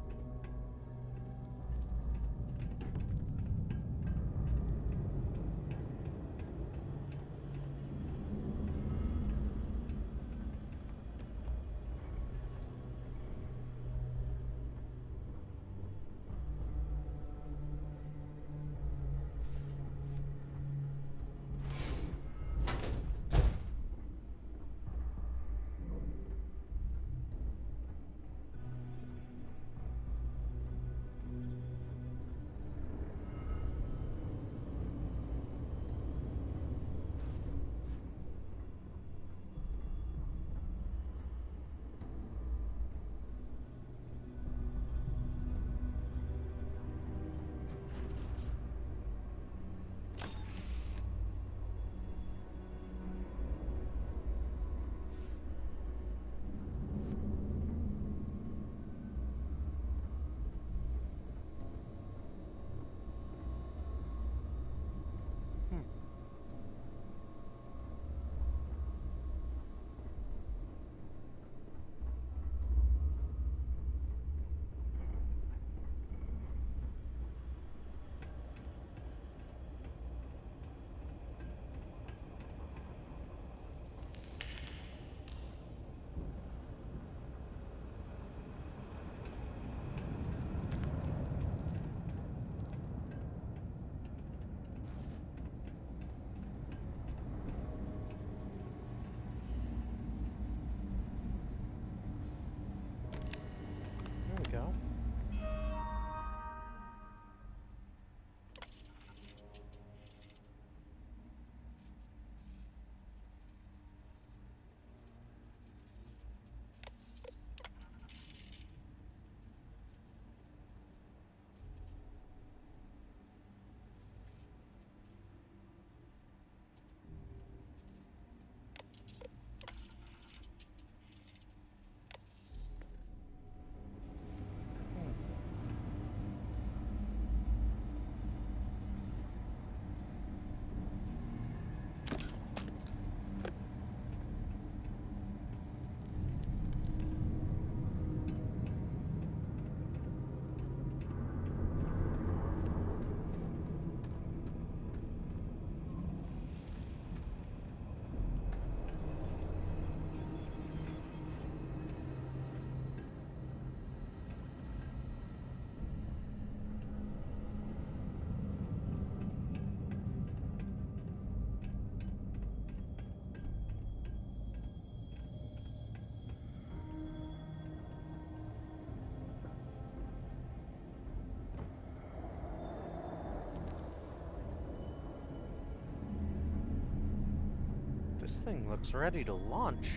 [SPEAKER 2] thing looks ready to launch.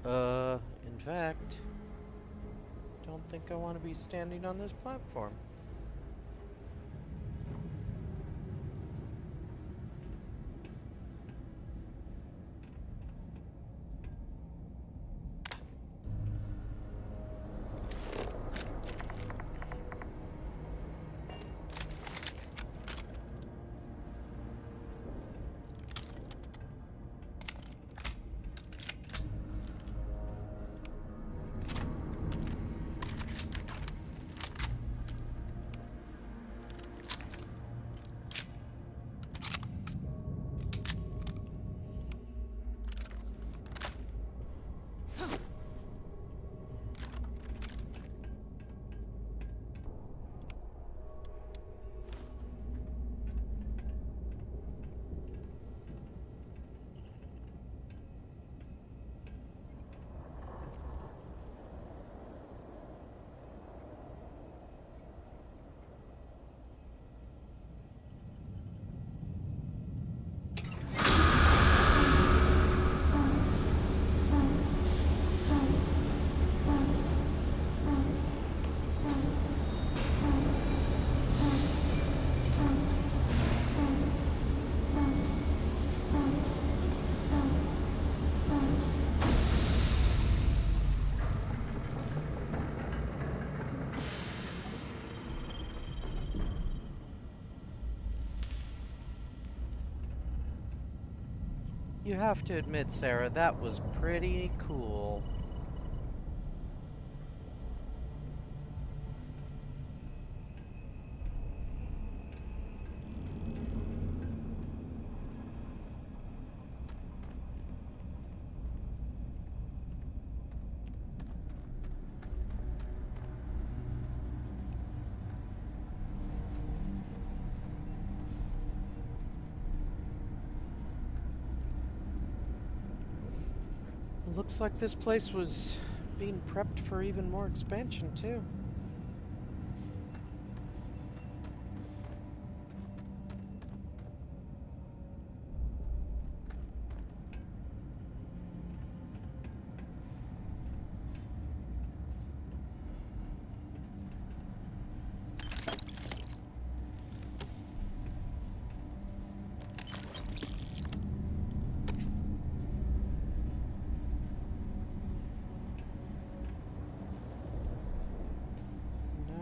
[SPEAKER 2] In fact, don't think I want to be standing on this platform. You have to admit, Sarah, that was pretty cool. Looks like this place was being prepped for even more expansion, too.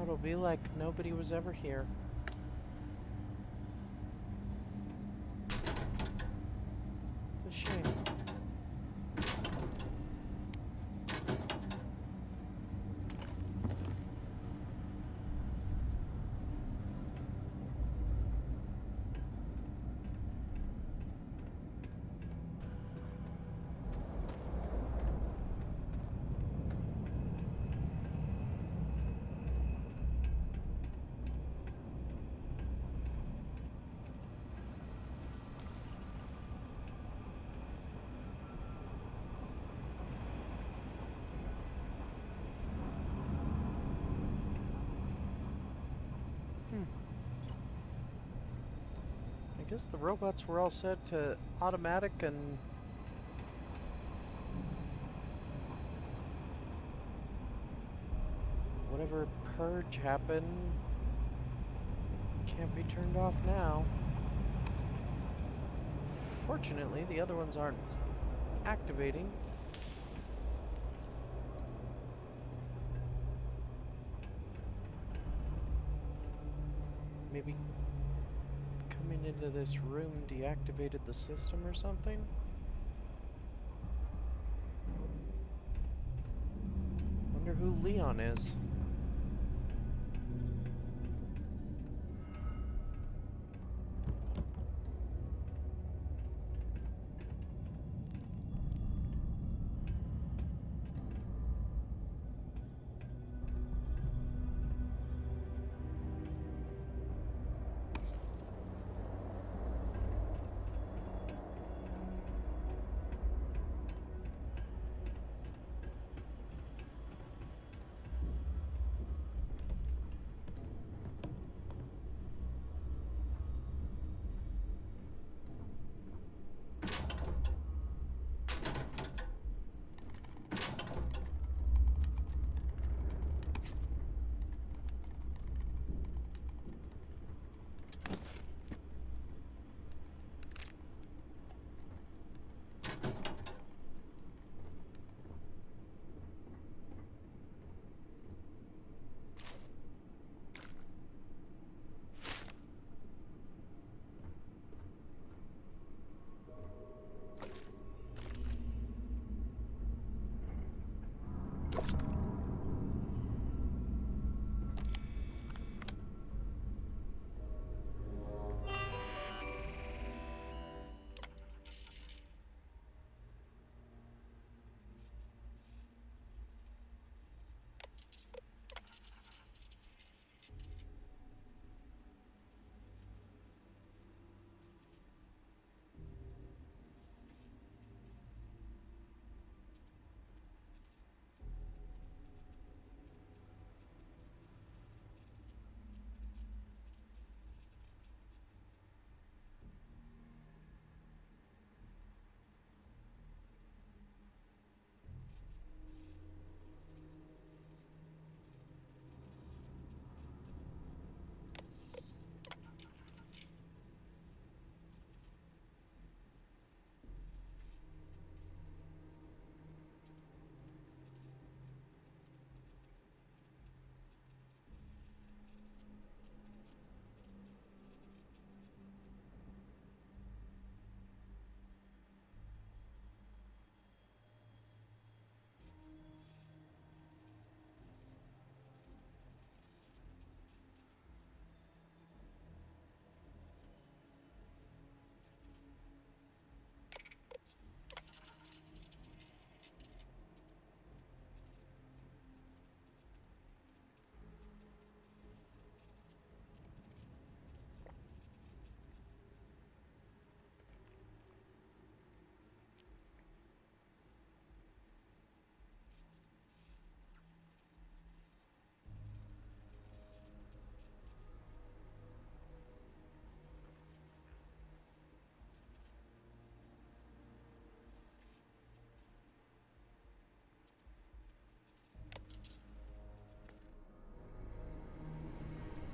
[SPEAKER 2] It'll be like nobody was ever here. It's a shame. I guess the robots were all set to automatic and whatever purge happened can't be turned off now. Fortunately, the other ones aren't activating. Maybe coming into this room deactivated the system or something? Wonder who Leon is.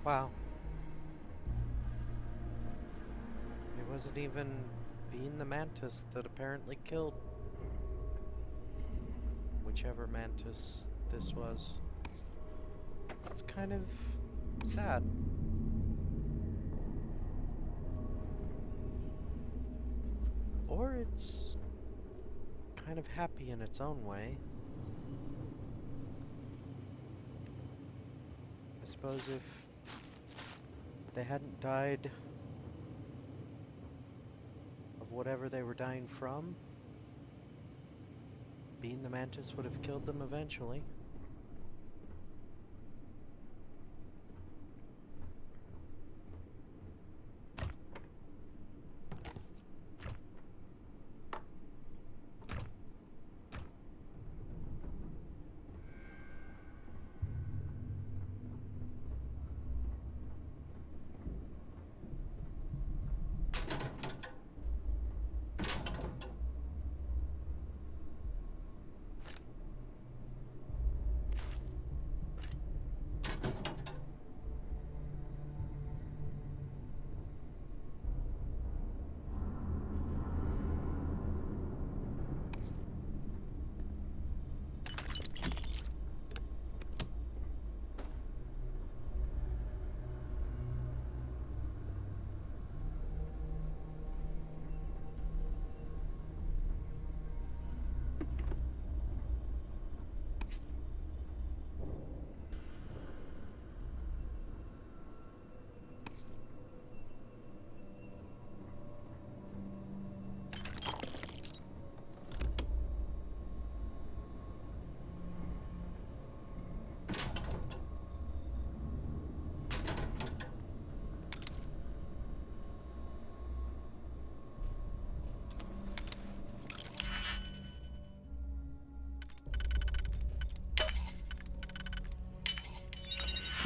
[SPEAKER 2] Wow. It wasn't even being the mantis that apparently killed whichever mantis this was. It's kind of sad. Or it's kind of happy in its own way. I suppose if they hadn't died of whatever they were dying from, being the mantis would have killed them eventually.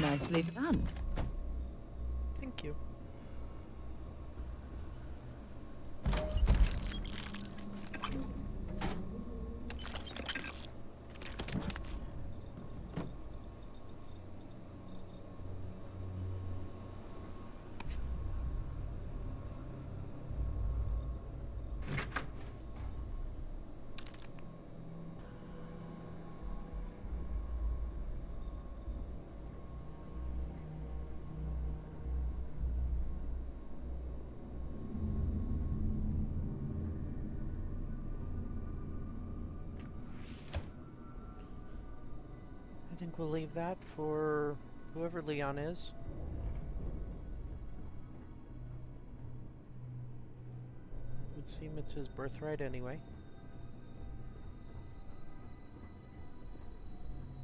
[SPEAKER 5] Nicely done.
[SPEAKER 2] Thank you. I think we'll leave that for whoever Leon is. Would seem it's his birthright anyway.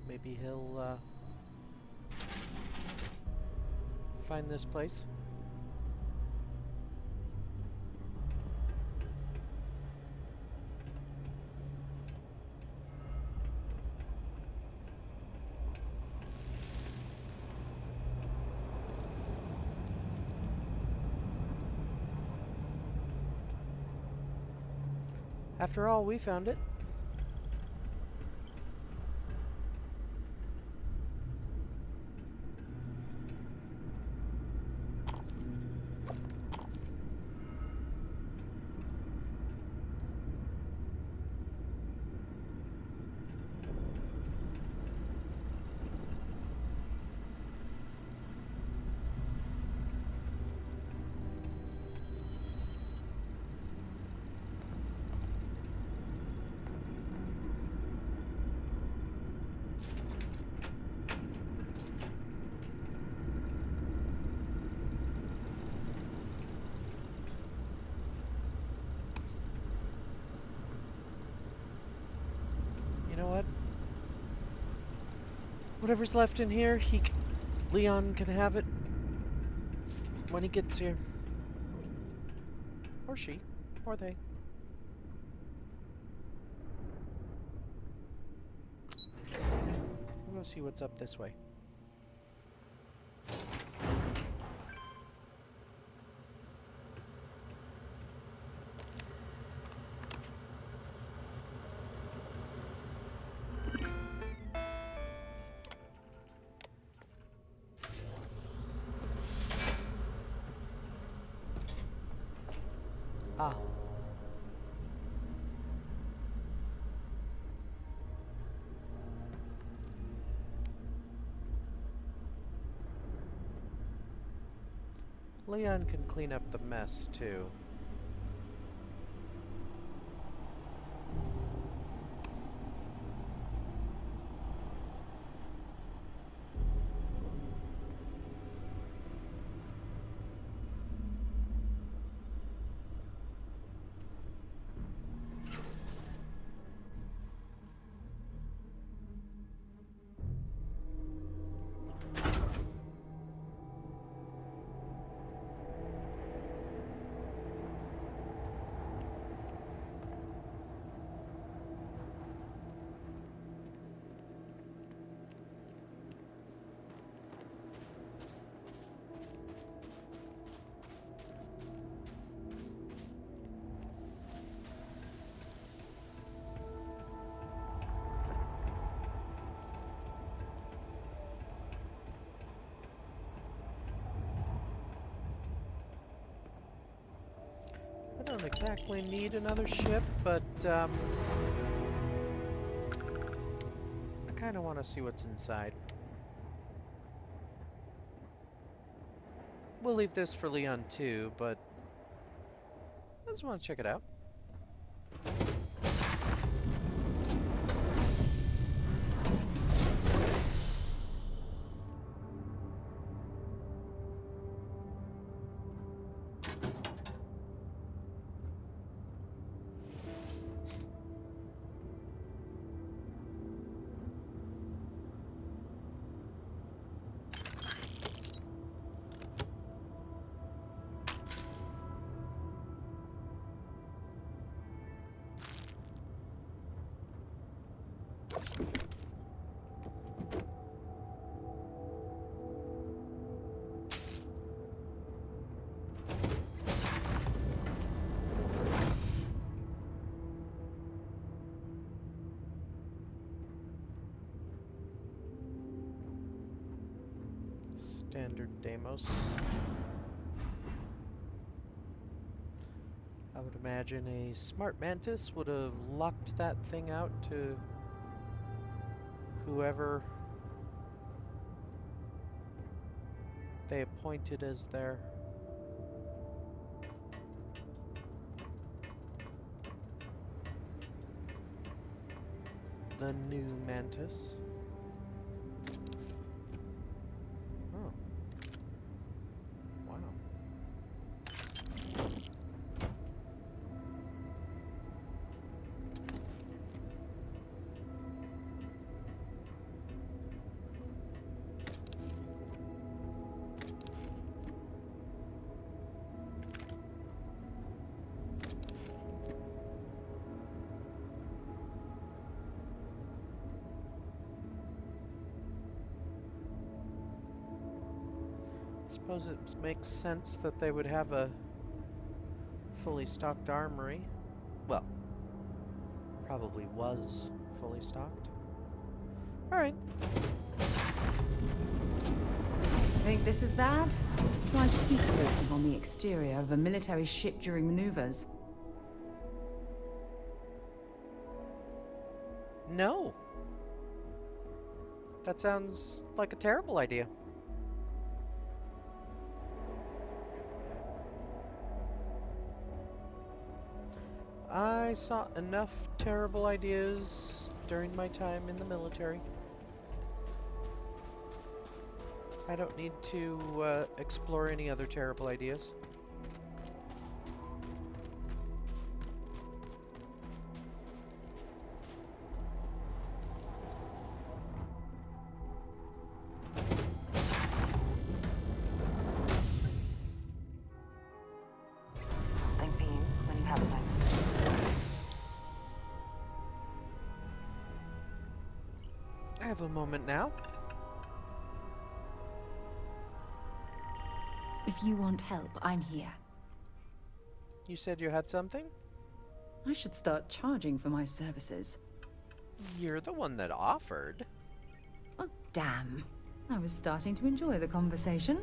[SPEAKER 2] Maybe he'll find this place. After all, we found it. You know what? Whatever's left in here, Leon can have it when he gets here. Or she. Or they. We'll go see what's up this way. Ah. Leon can clean up the mess, too. I don't exactly need another ship, but I kind of want to see what's inside. We'll leave this for Leon too, but I just want to check it out. Standard Deimos. I would imagine a smart mantis would have locked that thing out to whoever they appointed as their the new mantis. Oh. Wow. Suppose it makes sense that they would have a fully stocked armory. Well, probably was fully stocked. Alright.
[SPEAKER 5] Think this is bad? Try seatwalking on the exterior of a military ship during maneuvers.
[SPEAKER 2] No. That sounds like a terrible idea. I saw enough terrible ideas during my time in the military. I don't need to explore any other terrible ideas.
[SPEAKER 12] Think for you when you have a moment.
[SPEAKER 2] I have a moment now.
[SPEAKER 5] If you want help, I'm here.
[SPEAKER 2] You said you had something?
[SPEAKER 5] I should start charging for my services.
[SPEAKER 2] You're the one that offered.
[SPEAKER 5] Oh, damn. I was starting to enjoy the conversation.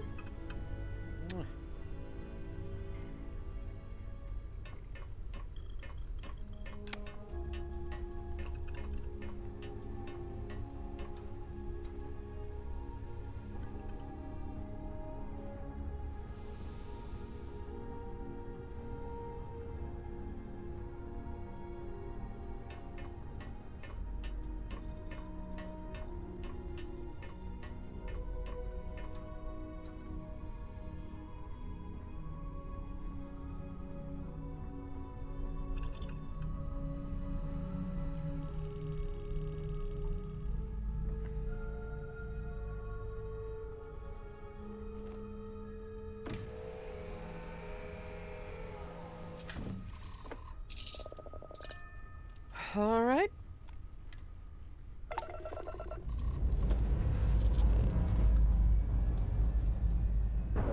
[SPEAKER 2] All right.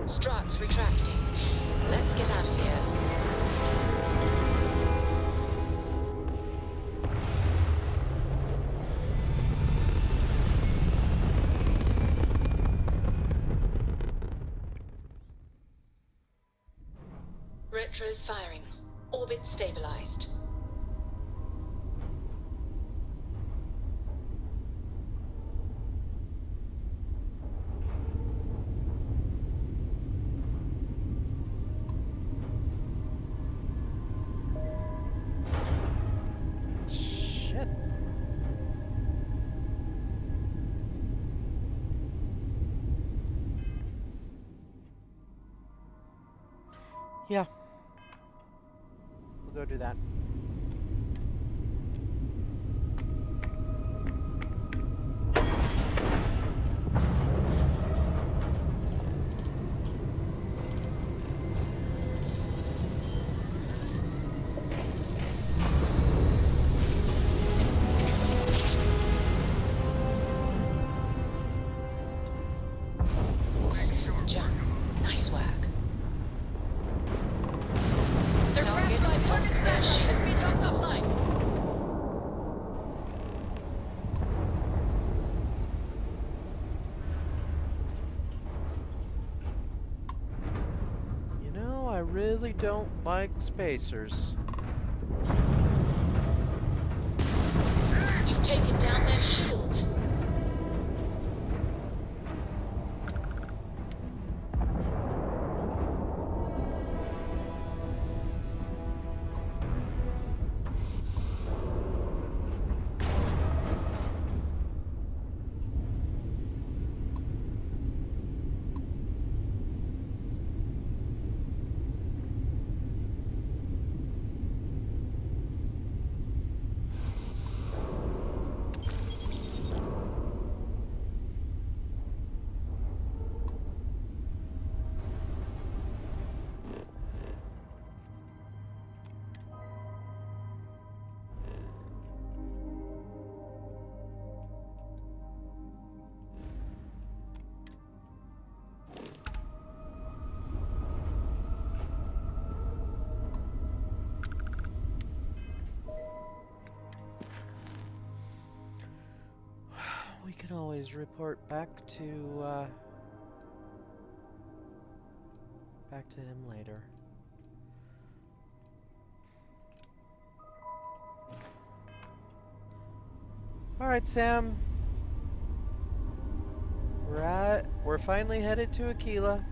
[SPEAKER 9] Struts retracting. Let's get out of here. Retro's firing. Orbit stabilized.
[SPEAKER 2] Shit. Yeah. We'll go do that.
[SPEAKER 9] Smooth jump. Nice work. Targets lost their shields.
[SPEAKER 2] You know, I really don't like spacers.
[SPEAKER 9] You've taken down their shields.
[SPEAKER 2] We can always report back to him later. All right, Sam. We're finally headed to Aquila.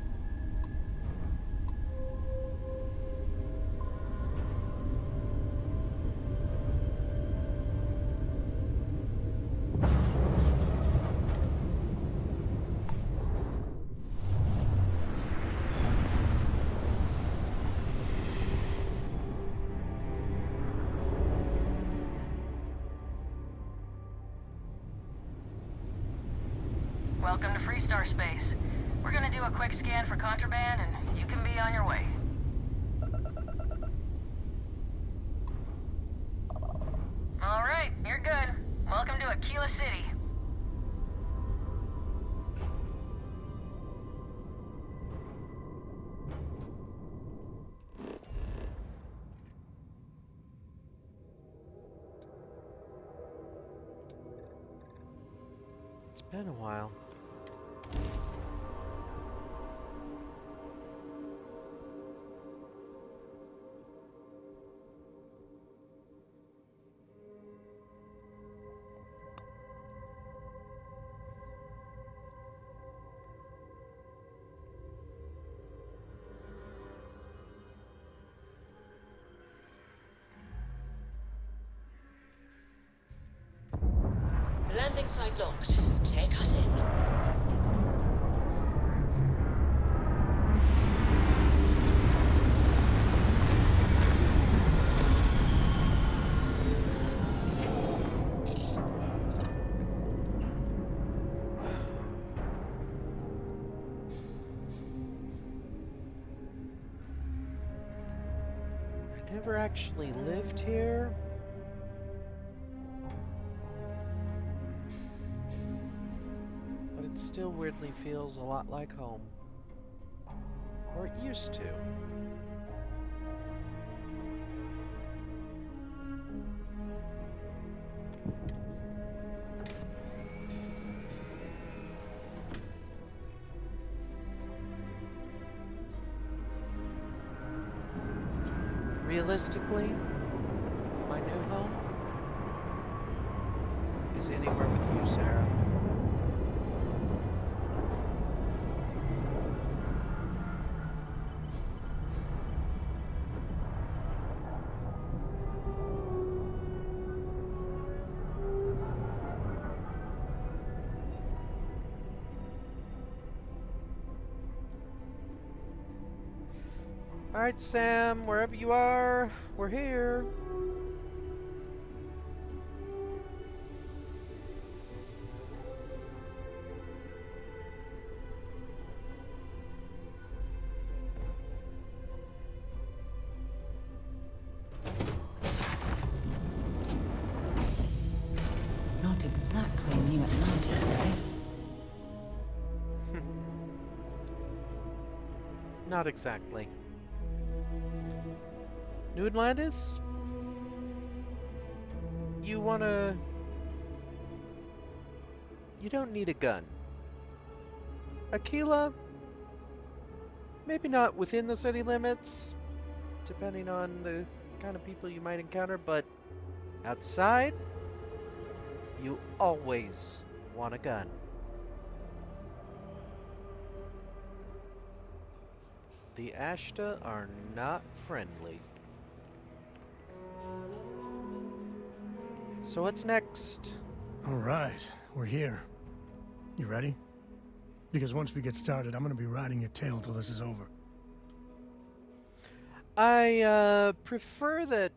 [SPEAKER 11] Welcome to Freestar Space. We're gonna do a quick scan for contraband, and you can be on your way. All right, you're good. Welcome to Aquila City.
[SPEAKER 2] It's been a while.
[SPEAKER 9] Landing site locked. Take us in.
[SPEAKER 2] I never actually lived here. it still weirdly feels a lot like home. Or it used to. Realistically, my new home is anywhere with you, Sarah. Alright, Sam, wherever you are, we're here.
[SPEAKER 5] Not exactly New Atlantis, eh?
[SPEAKER 2] Not exactly. New Atlantis? You wanna... You don't need a gun. Aquila? Maybe not within the city limits, depending on the kind of people you might encounter, but outside, you always want a gun. The Ashta are not friendly. So what's next?
[SPEAKER 16] All right, we're here. You ready? Because once we get started, I'm gonna be riding your tail till this is over.
[SPEAKER 2] I prefer that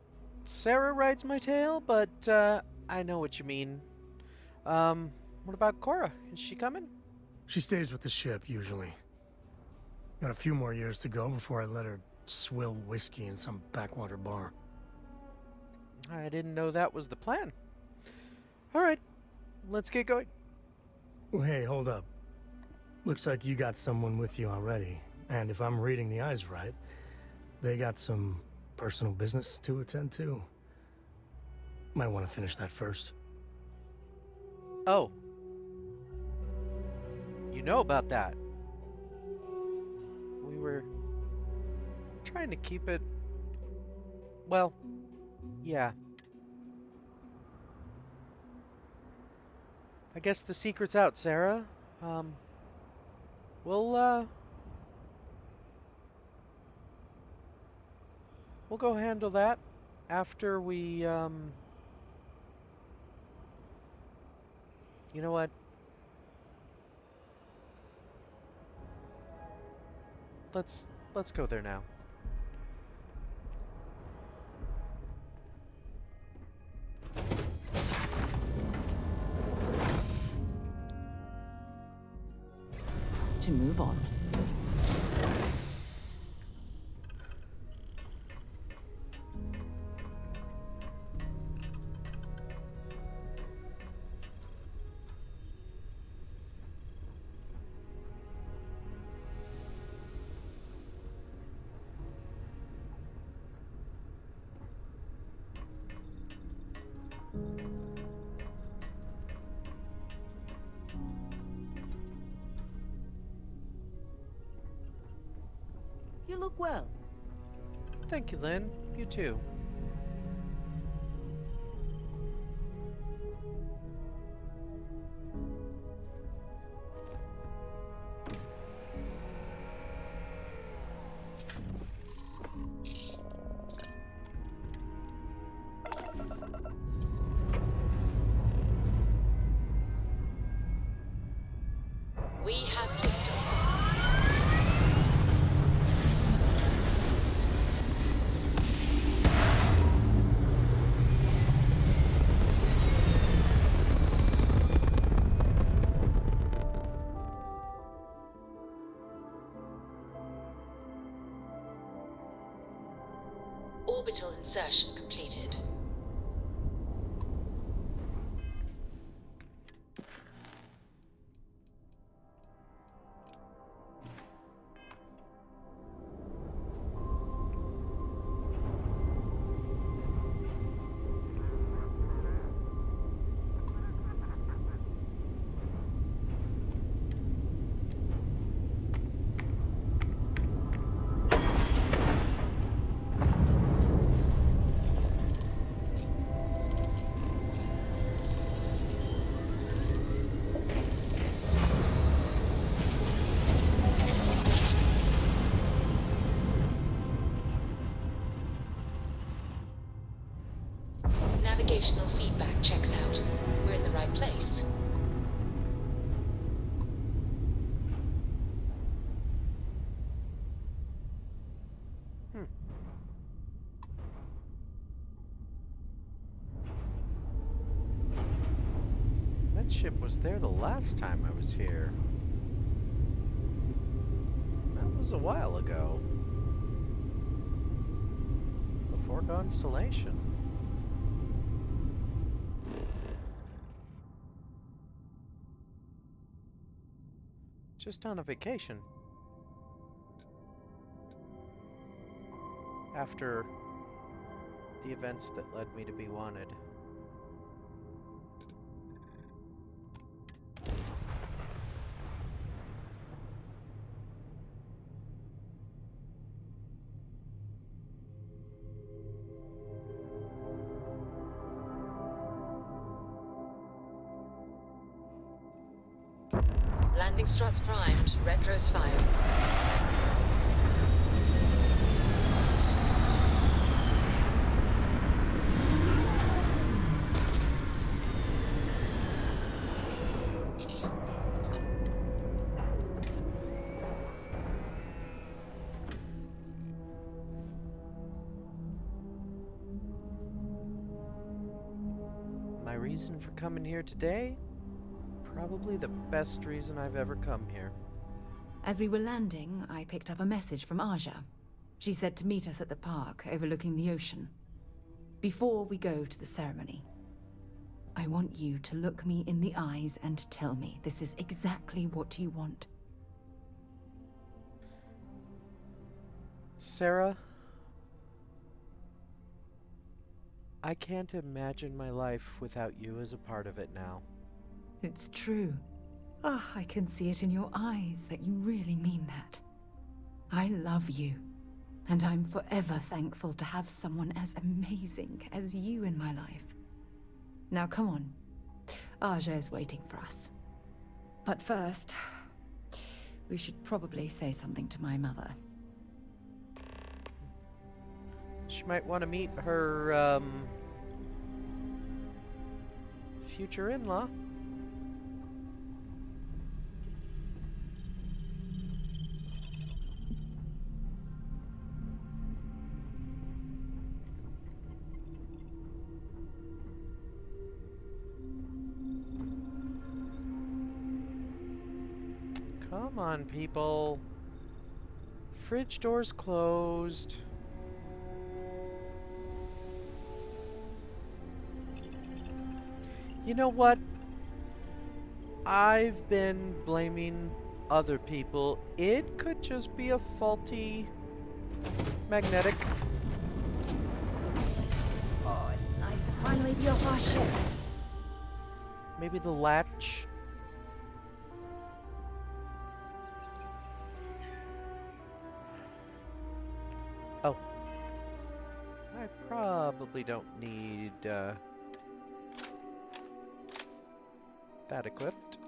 [SPEAKER 2] Sarah rides my tail, but I know what you mean. What about Cora? Is she coming?
[SPEAKER 16] She stays with the ship, usually. Got a few more years to go before I let her swill whiskey in some backwater bar.
[SPEAKER 2] I didn't know that was the plan. Alright, let's get going.
[SPEAKER 16] Well, hey, hold up. Looks like you got someone with you already. And if I'm reading the eyes right, they got some personal business to attend to. Might want to finish that first.
[SPEAKER 2] Oh. You know about that. We were trying to keep it... Well, yeah. I guess the secret's out, Sarah. We'll go handle that after we, You know what? Let's go there now.
[SPEAKER 5] To move on.
[SPEAKER 17] You look well.
[SPEAKER 2] Thank you, Lynn. You too.
[SPEAKER 9] We have liftoff. Orbital insertion completed. navigational feedback checks out. We're in the right place.
[SPEAKER 2] That ship was there the last time I was here. That was a while ago. Before Constellation. Just on a vacation. After the events that led me to be wanted.
[SPEAKER 9] Landing struts primed. Retros firing.
[SPEAKER 2] My reason for coming here today? Probably the best reason I've ever come here.
[SPEAKER 5] As we were landing, I picked up a message from Aja. She said to meet us at the park overlooking the ocean. Before we go to the ceremony, I want you to look me in the eyes and tell me this is exactly what you want.
[SPEAKER 2] Sarah, I can't imagine my life without you as a part of it now.
[SPEAKER 5] It's true. Ah, I can see it in your eyes that you really mean that. I love you, and I'm forever thankful to have someone as amazing as you in my life. Now come on. Aja is waiting for us. But first, we should probably say something to my mother.
[SPEAKER 2] She might want to meet her, future in-law. Come on, people. Fridge door's closed. You know what? I've been blaming other people. It could just be a faulty magnetic.
[SPEAKER 5] Oh, it's nice to finally be off our ship.
[SPEAKER 2] Maybe the latch. Oh. I probably don't need, that equipped.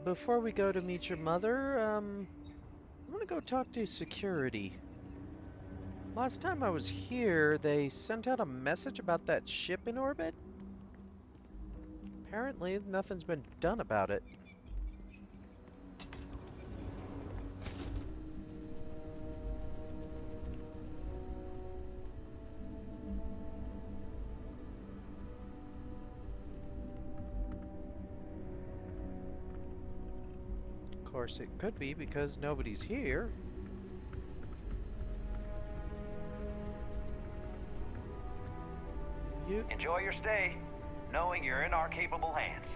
[SPEAKER 2] Before we go to meet your mother, I'm gonna go talk to security. Last time I was here, they sent out a message about that ship in orbit. Apparently, nothing's been done about it. Of course, it could be because nobody's here. You
[SPEAKER 17] enjoy your stay, knowing you're in our capable hands.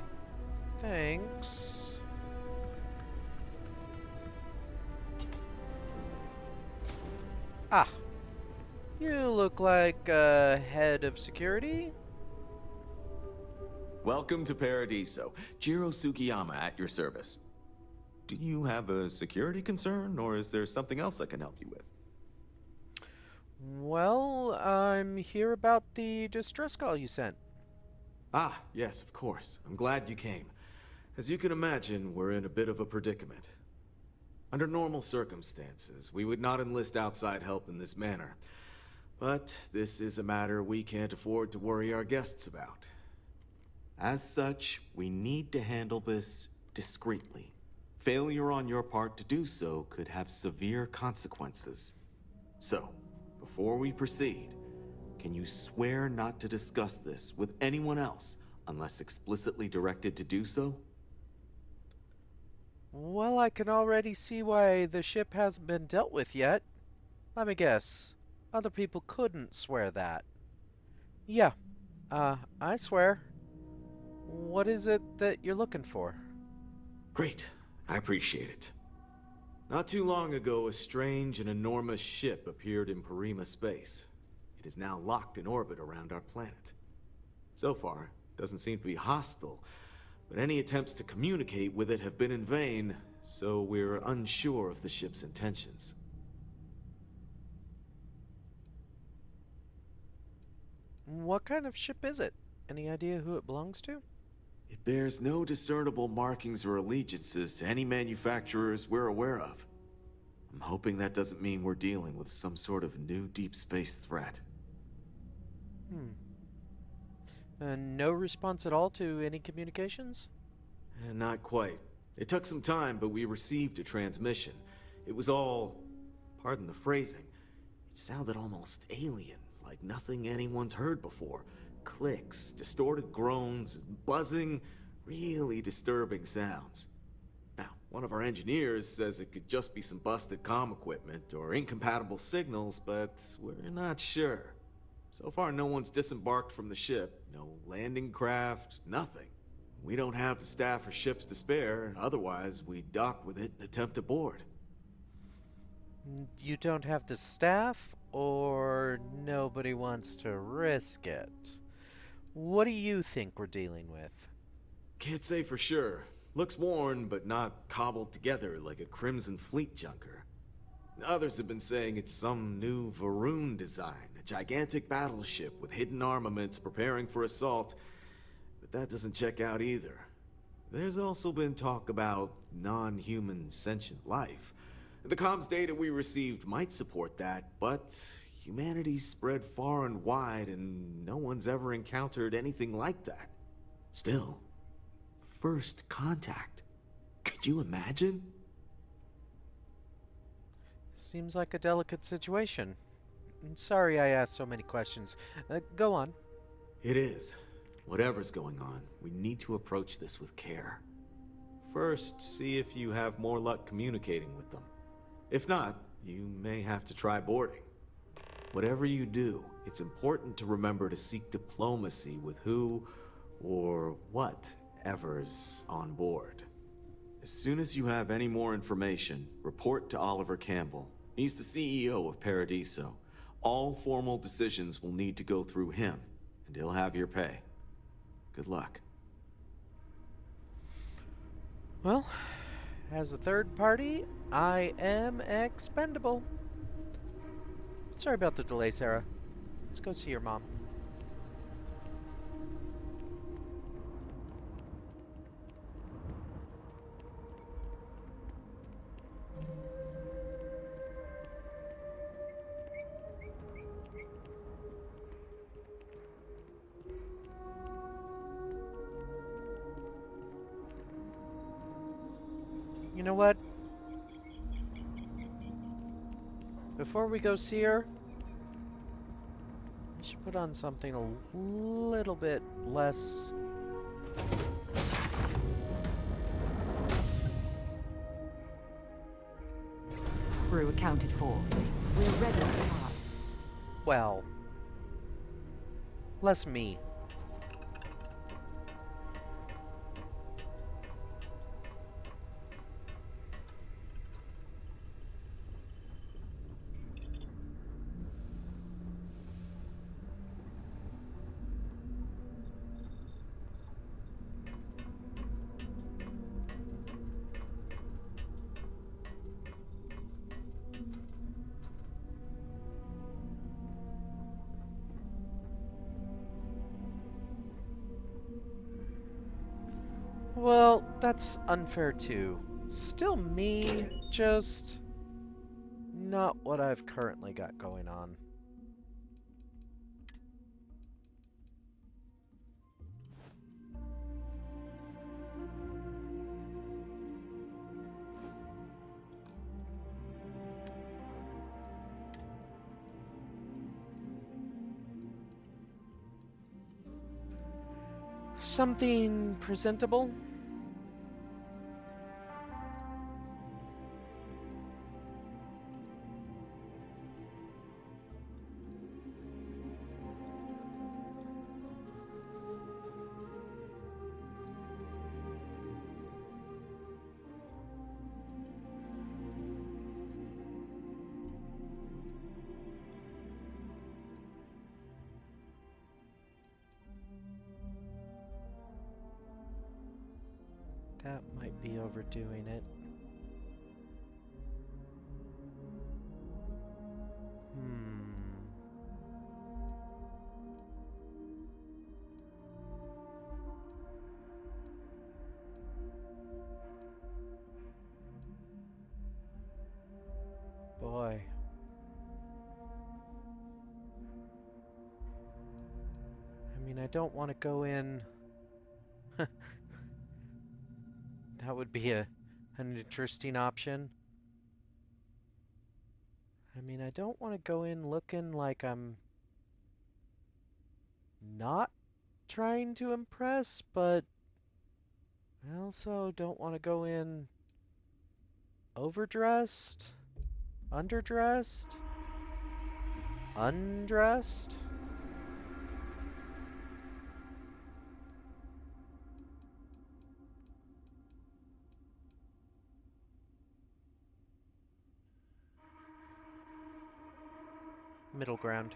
[SPEAKER 2] Thanks. Ah. You look like head of security.
[SPEAKER 18] Welcome to Paradiso. Jiro Sugiyama at your service. Do you have a security concern, or is there something else I can help you with?
[SPEAKER 2] Well, I'm here about the distress call you sent.
[SPEAKER 18] Ah, yes, of course. I'm glad you came. As you can imagine, we're in a bit of a predicament. Under normal circumstances, we would not enlist outside help in this manner. But this is a matter we can't afford to worry our guests about. As such, we need to handle this discreetly. Failure on your part to do so could have severe consequences. So, before we proceed, can you swear not to discuss this with anyone else unless explicitly directed to do so?
[SPEAKER 2] Well, I can already see why the ship hasn't been dealt with yet. Let me guess. Other people couldn't swear that. Yeah, I swear. What is it that you're looking for?
[SPEAKER 18] Great. I appreciate it. Not too long ago, a strange and enormous ship appeared in Parima space. It is now locked in orbit around our planet. So far, it doesn't seem to be hostile, but any attempts to communicate with it have been in vain, so we're unsure of the ship's intentions.
[SPEAKER 2] What kind of ship is it? Any idea who it belongs to?
[SPEAKER 18] It bears no discernible markings or allegiances to any manufacturers we're aware of. I'm hoping that doesn't mean we're dealing with some sort of new deep space threat.
[SPEAKER 2] No response at all to any communications?
[SPEAKER 18] Not quite. It took some time, but we received a transmission. It was all, pardon the phrasing, it sounded almost alien, like nothing anyone's heard before. Clicks, distorted groans, buzzing, really disturbing sounds. Now, one of our engineers says it could just be some busted comm equipment or incompatible signals, but we're not sure. So far, no one's disembarked from the ship, no landing craft, nothing. We don't have the staff or ships to spare, otherwise we'd dock with it and attempt to board.
[SPEAKER 2] You don't have the staff, or nobody wants to risk it? What do you think we're dealing with?
[SPEAKER 18] Can't say for sure. Looks worn, but not cobbled together like a Crimson Fleet junker. Others have been saying it's some new Varun design, a gigantic battleship with hidden armaments preparing for assault, but that doesn't check out either. There's also been talk about non-human sentient life. The comms data we received might support that, but humanity's spread far and wide and no one's ever encountered anything like that. Still, first contact. Could you imagine?
[SPEAKER 2] Seems like a delicate situation. Sorry I asked so many questions. Go on.
[SPEAKER 18] It is. Whatever's going on, we need to approach this with care. First, see if you have more luck communicating with them. If not, you may have to try boarding. Whatever you do, it's important to remember to seek diplomacy with who or whatever's on board. As soon as you have any more information, report to Oliver Campbell. He's the CEO of Paradiso. All formal decisions will need to go through him, and he'll have your pay. Good luck.
[SPEAKER 2] Well, as a third party, I am expendable. Sorry about the delay, Sarah. Let's go see your mom. You know what? Before we go see her, I should put on something a little bit less...
[SPEAKER 5] Crew accounted for. We're ready to depart.
[SPEAKER 2] well... less me. Well, that's unfair too. Still me, just not what I've currently got going on. Something presentable? That might be overdoing it. Boy. I mean, I don't want to go in... That would be an interesting option. I mean, I don't want to go in looking like I'm not trying to impress, but I also don't want to go in overdressed, underdressed, undressed. Middle ground.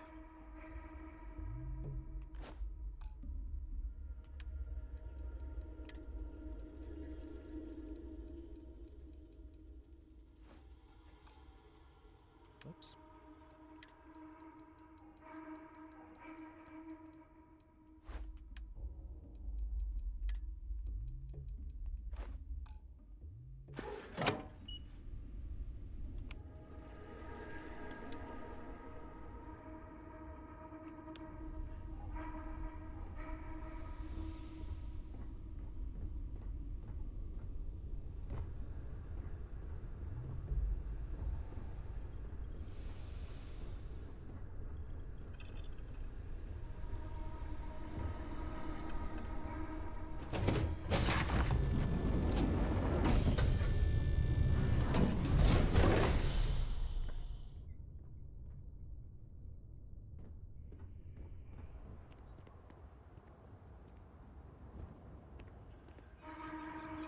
[SPEAKER 2] Oops.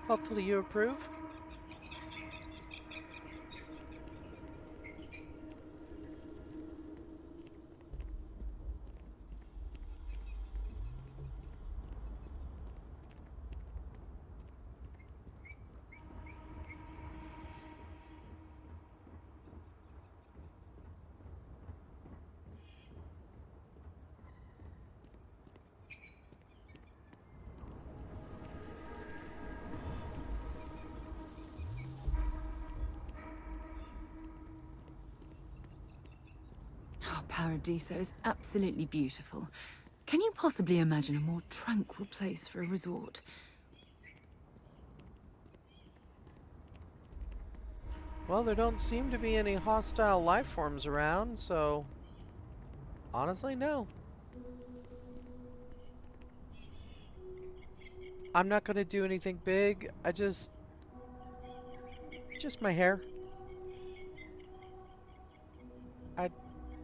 [SPEAKER 2] Hopefully you approve.
[SPEAKER 5] Oh, Paradiso is absolutely beautiful. Can you possibly imagine a more tranquil place for a resort?
[SPEAKER 2] Well, there don't seem to be any hostile life forms around, so honestly, no. I'm not going to do anything big. Just my hair.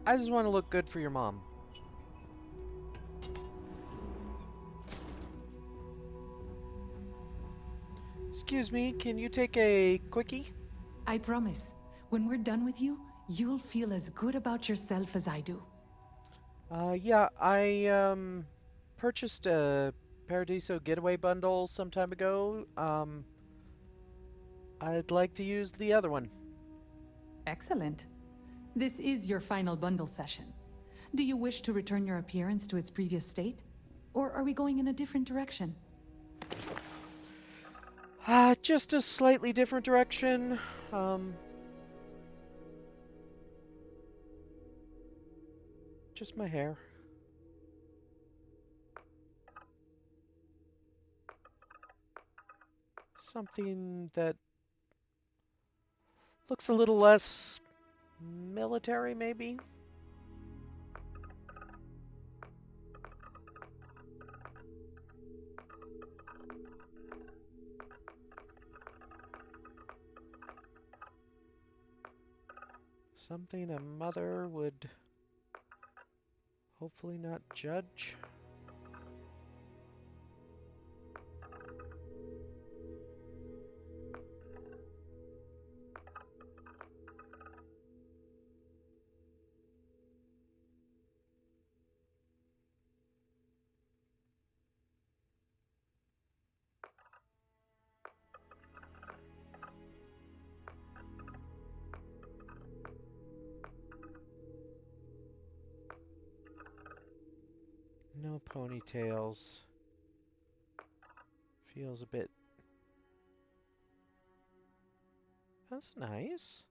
[SPEAKER 2] I just want to look good for your mom. Excuse me, can you take a quickie?
[SPEAKER 19] I promise, when we're done with you, you'll feel as good about yourself as I do.
[SPEAKER 2] Yeah, I purchased a Paradiso getaway bundle some time ago. I'd like to use the other one.
[SPEAKER 19] Excellent. This is your final bundle session. Do you wish to return your appearance to its previous state? Or are we going in a different direction?
[SPEAKER 2] Just a slightly different direction. Just my hair. Something that looks a little less military, maybe? Something a mother would hopefully not judge. No ponytails. Feels a bit... That's nice.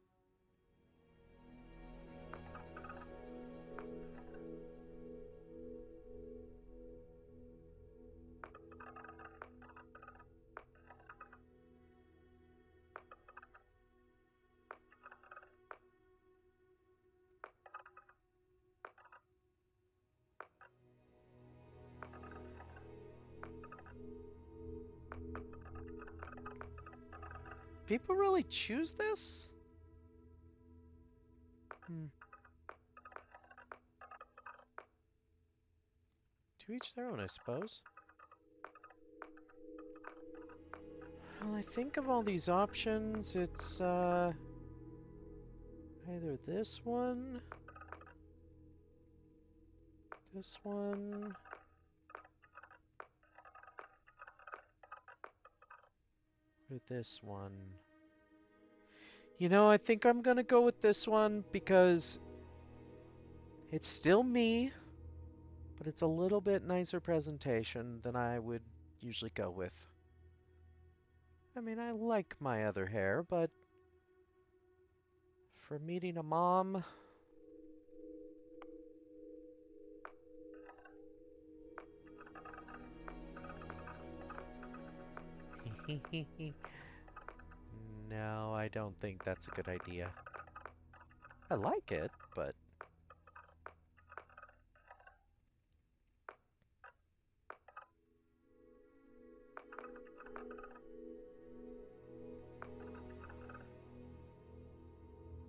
[SPEAKER 2] People really choose this? To each their own, I suppose. Well, I think of all these options, it's either this one, or this one. You know, I think I'm gonna go with this one because it's still me, but it's a little bit nicer presentation than I would usually go with. I mean, I like my other hair, but for meeting a mom... No, I don't think that's a good idea. I like it, but...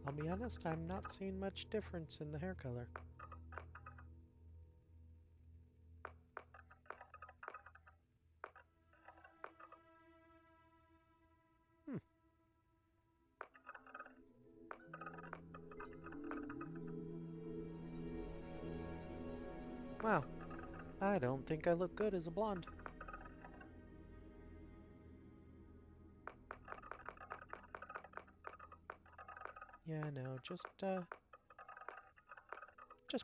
[SPEAKER 2] I'll be honest, I'm not seeing much difference in the hair color. Wow, I don't think I look good as a blonde. Yeah, no, just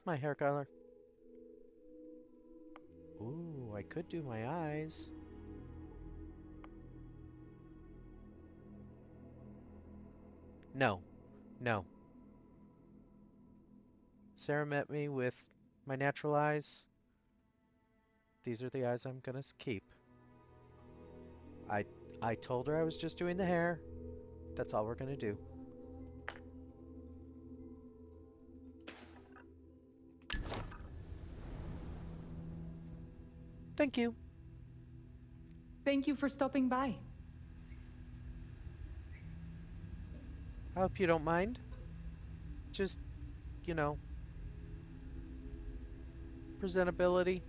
[SPEAKER 2] my hair color. Ooh, I could do my eyes. No, no. Sarah met me with my natural eyes. These are the eyes I'm gonna keep. I told her I was just doing the hair. That's all we're gonna do. Thank you.
[SPEAKER 19] Thank you for stopping by.
[SPEAKER 2] I hope you don't mind. Just, you know, presentability.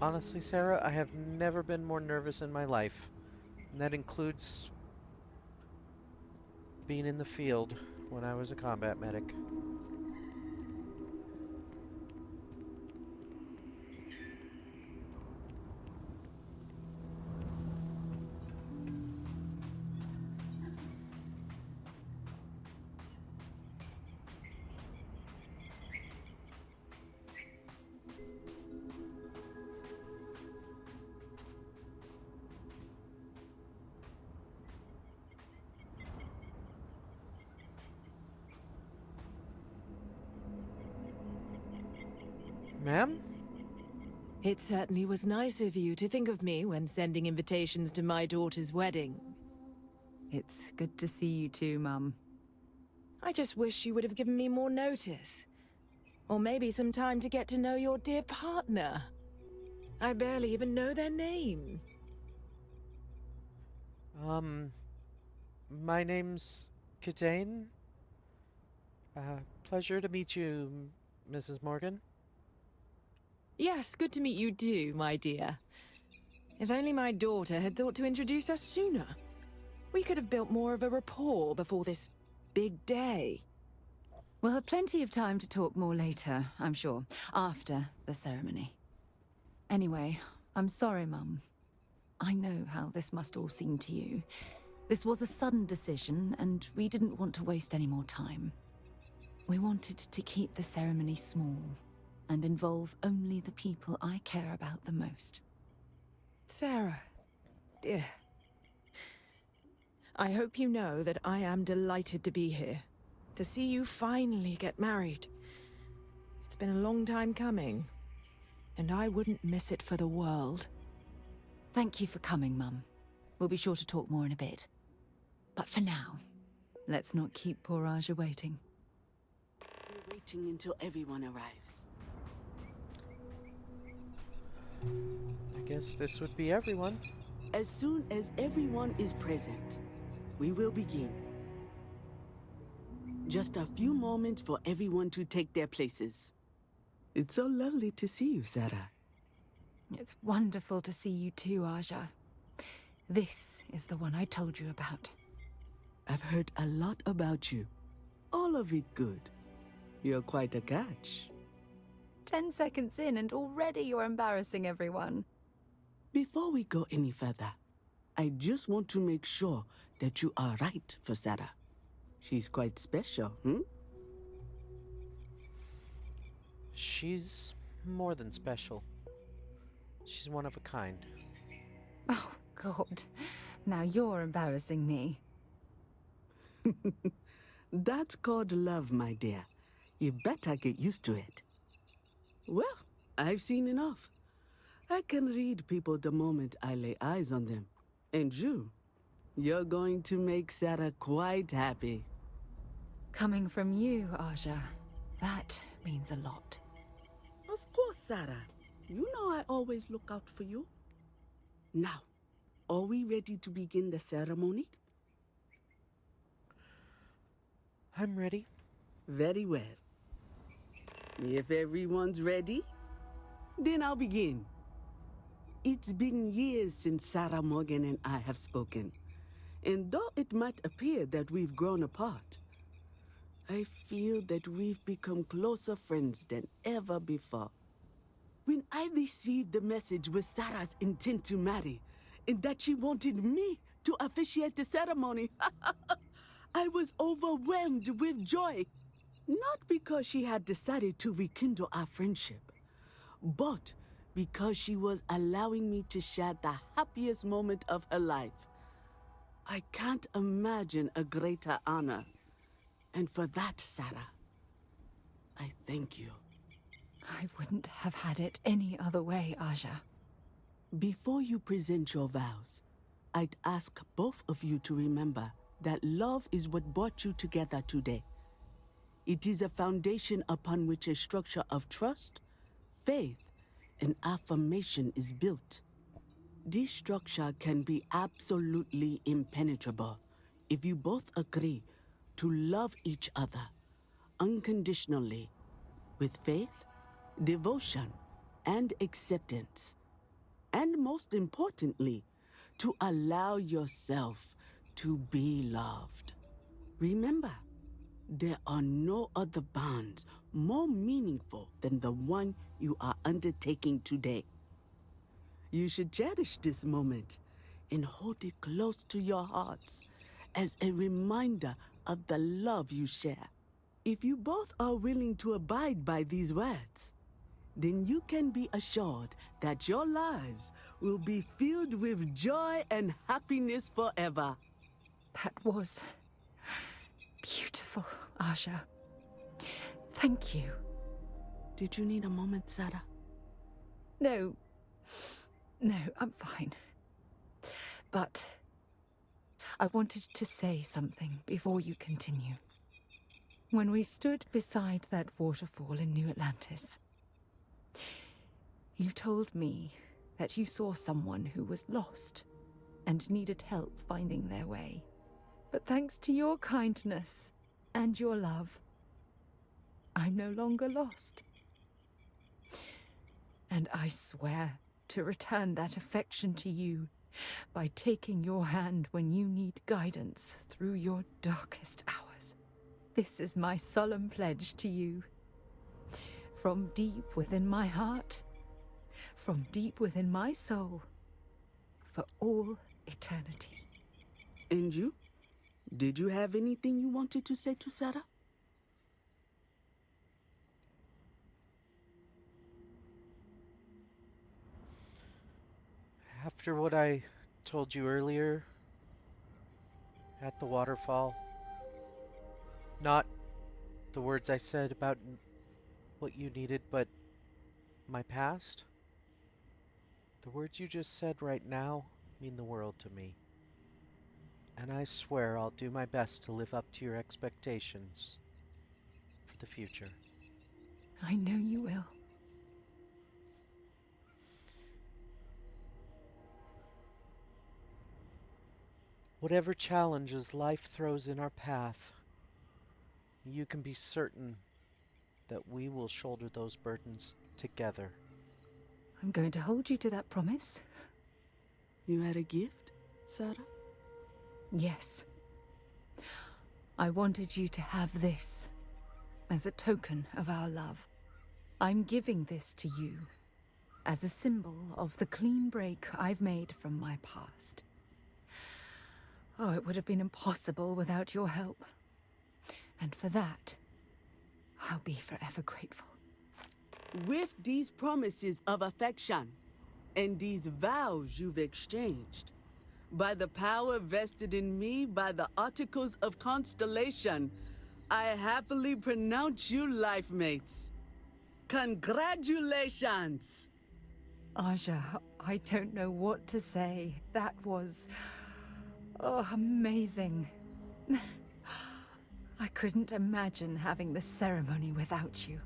[SPEAKER 2] Honestly, Sarah, I have never been more nervous in my life. And that includes being in the field when I was a combat medic. Ma'am?
[SPEAKER 20] It certainly was nice of you to think of me when sending invitations to my daughter's wedding.
[SPEAKER 5] It's good to see you too, Mum.
[SPEAKER 20] I just wish you would have given me more notice. Or maybe some time to get to know your dear partner. I barely even know their name.
[SPEAKER 2] My name's Kidaen. Pleasure to meet you, Mrs. Morgan.
[SPEAKER 20] Yes, good to meet you too, my dear. If only my daughter had thought to introduce us sooner. We could have built more of a rapport before this big day.
[SPEAKER 5] We'll have plenty of time to talk more later, I'm sure, after the ceremony. Anyway, I'm sorry, Mum. I know how this must all seem to you. This was a sudden decision, and we didn't want to waste any more time. We wanted to keep the ceremony small, and involve only the people I care about the most.
[SPEAKER 20] Sarah, dear. I hope you know that I am delighted to be here, to see you finally get married. It's been a long time coming, and I wouldn't miss it for the world.
[SPEAKER 5] Thank you for coming, Mum. We'll be sure to talk more in a bit. But for now, let's not keep poor Aja waiting.
[SPEAKER 21] We're waiting until everyone arrives.
[SPEAKER 2] I guess this would be everyone.
[SPEAKER 21] As soon as everyone is present, we will begin. Just a few moments for everyone to take their places. It's so lovely to see you, Sarah.
[SPEAKER 5] It's wonderful to see you too, Aja. This is the one I told you about.
[SPEAKER 21] I've heard a lot about you. All of it good. You're quite a catch.
[SPEAKER 5] 10 seconds in and already you're embarrassing everyone.
[SPEAKER 21] Before we go any further, I just want to make sure that you are right for Sarah. She's quite special,
[SPEAKER 2] She's more than special. She's one of a kind.
[SPEAKER 5] Oh, God. Now you're embarrassing me.
[SPEAKER 21] That's called love, my dear. You better get used to it. Well, I've seen enough. I can read people the moment I lay eyes on them. And you're going to make Sarah quite happy.
[SPEAKER 5] Coming from you, Aja, that means a lot.
[SPEAKER 21] Of course, Sarah. You know I always look out for you. Now, are we ready to begin the ceremony?
[SPEAKER 2] I'm ready.
[SPEAKER 21] Very well. If everyone's ready, then I'll begin. It's been years since Sarah Morgan and I have spoken. And though it might appear that we've grown apart, I feel that we've become closer friends than ever before. When I received the message with Sarah's intent to marry, and that she wanted me to officiate the ceremony, I was overwhelmed with joy. Not because she had decided to rekindle our friendship, but because she was allowing me to share the happiest moment of her life. I can't imagine a greater honor. And for that, Sarah, I thank you.
[SPEAKER 5] I wouldn't have had it any other way, Aja.
[SPEAKER 21] Before you present your vows, I'd ask both of you to remember that love is what brought you together today. It is a foundation upon which a structure of trust, faith, and affirmation is built. This structure can be absolutely impenetrable if you both agree to love each other unconditionally, with faith, devotion, and acceptance. And most importantly, to allow yourself to be loved. Remember, there are no other bonds more meaningful than the one you are undertaking today. You should cherish this moment and hold it close to your hearts as a reminder of the love you share. If you both are willing to abide by these words, then you can be assured that your lives will be filled with joy and happiness forever.
[SPEAKER 5] That was beautiful, Aja. Thank you.
[SPEAKER 21] Did you need a moment, Sarah?
[SPEAKER 5] No. No, I'm fine. But I wanted to say something before you continue. When we stood beside that waterfall in New Atlantis, you told me that you saw someone who was lost and needed help finding their way. But thanks to your kindness and your love, I'm no longer lost. And I swear to return that affection to you by taking your hand when you need guidance through your darkest hours. This is my solemn pledge to you. From deep within my heart, from deep within my soul, for all eternity.
[SPEAKER 21] And you? Did you have anything you wanted to say to Sarah?
[SPEAKER 2] After what I told you earlier at the waterfall, not the words I said about what you needed, but my past, the words you just said right now mean the world to me. And I swear I'll do my best to live up to your expectations for the future.
[SPEAKER 5] I know you will.
[SPEAKER 2] Whatever challenges life throws in our path, you can be certain that we will shoulder those burdens together.
[SPEAKER 5] I'm going to hold you to that promise.
[SPEAKER 21] You had a gift, Sarah?
[SPEAKER 5] Yes. I wanted you to have this as a token of our love. I'm giving this to you as a symbol of the clean break I've made from my past. Oh, it would have been impossible without your help. And for that, I'll be forever grateful.
[SPEAKER 21] With these promises of affection and these vows you've exchanged, by the power vested in me by the Articles of Constellation, I happily pronounce you life mates. Congratulations!
[SPEAKER 5] Aja, I don't know what to say. That was... oh, amazing. I couldn't imagine having the ceremony without you.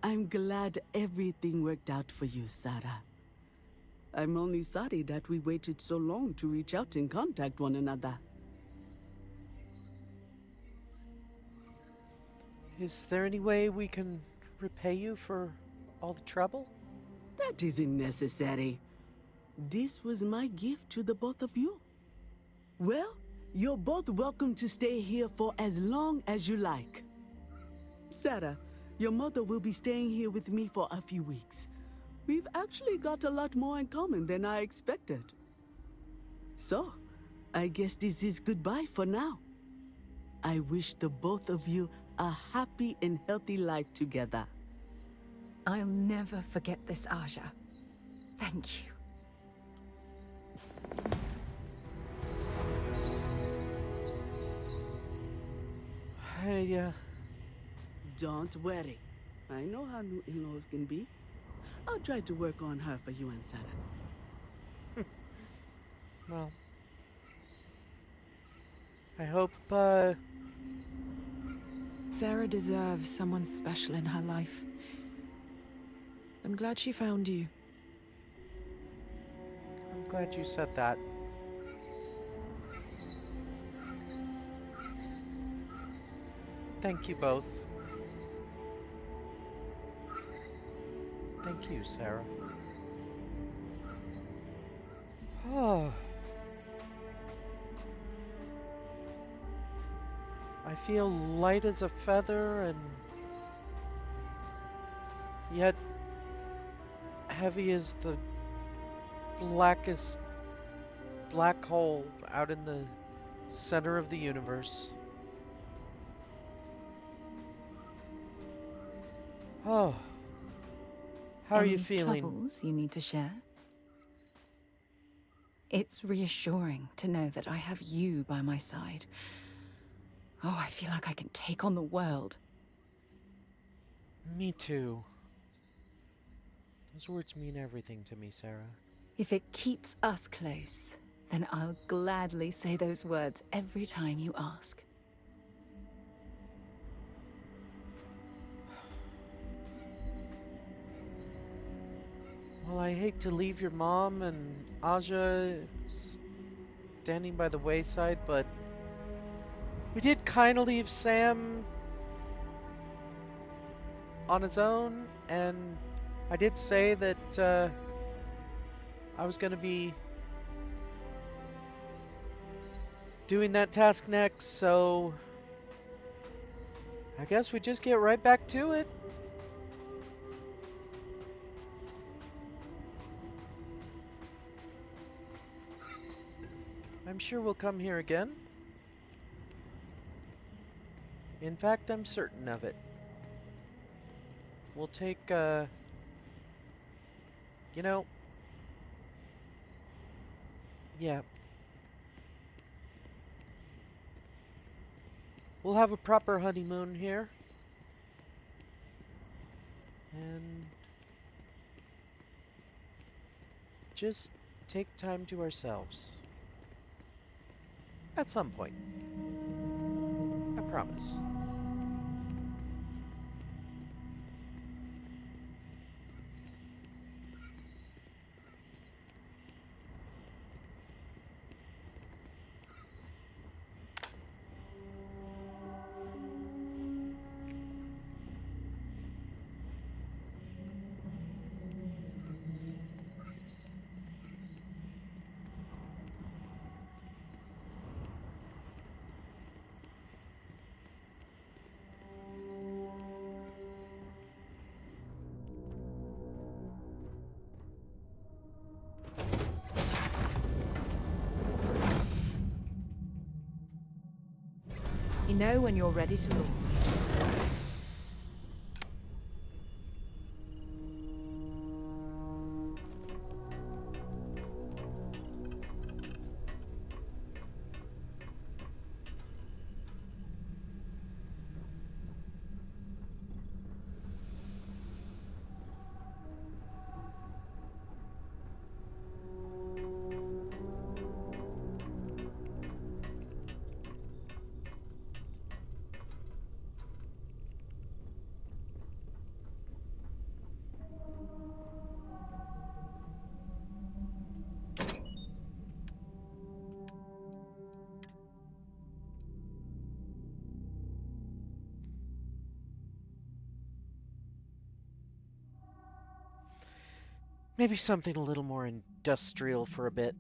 [SPEAKER 21] I'm glad everything worked out for you, Sarah. I'm only sorry that we waited so long to reach out and contact one another.
[SPEAKER 2] Is there any way we can repay you for all the trouble?
[SPEAKER 21] That isn't necessary. This was my gift to the both of you. Well, you're both welcome to stay here for as long as you like. Sarah, your mother will be staying here with me for a few weeks. We've actually got a lot more in common than I expected. So, I guess this is goodbye for now. I wish the both of you a happy and healthy life together.
[SPEAKER 5] I'll never forget this, Aja. Thank you.
[SPEAKER 21] Don't worry. I know how new in-laws can be. I'll try to work on her for you and Sarah.
[SPEAKER 2] Well, I hope,
[SPEAKER 20] Sarah deserves someone special in her life. I'm glad she found you.
[SPEAKER 2] I'm glad you said that. Thank you both. Thank you, Sarah. Oh. I feel light as a feather and yet heavy as the blackest black hole out in the center of the universe. Oh. How are you feeling?
[SPEAKER 5] Troubles you need to share? It's reassuring to know that I have you by my side. Oh, I feel like I can take on the world.
[SPEAKER 2] Me too. Those words mean everything to me, Sarah.
[SPEAKER 5] If it keeps us close, then I'll gladly say those words every time you ask.
[SPEAKER 2] Well, I hate to leave your mom and Aja standing by the wayside, but we did kind of leave Sam on his own, and I did say that I was going to be doing that task next, so I guess we just get right back to it. I'm sure we'll come here again. In fact, I'm certain of it. We'll take, you know, yeah. We'll have a proper honeymoon here. And just take time to ourselves. At some point. I promise.
[SPEAKER 5] You know when you're ready to launch.
[SPEAKER 2] Maybe something a little more industrial for a bit.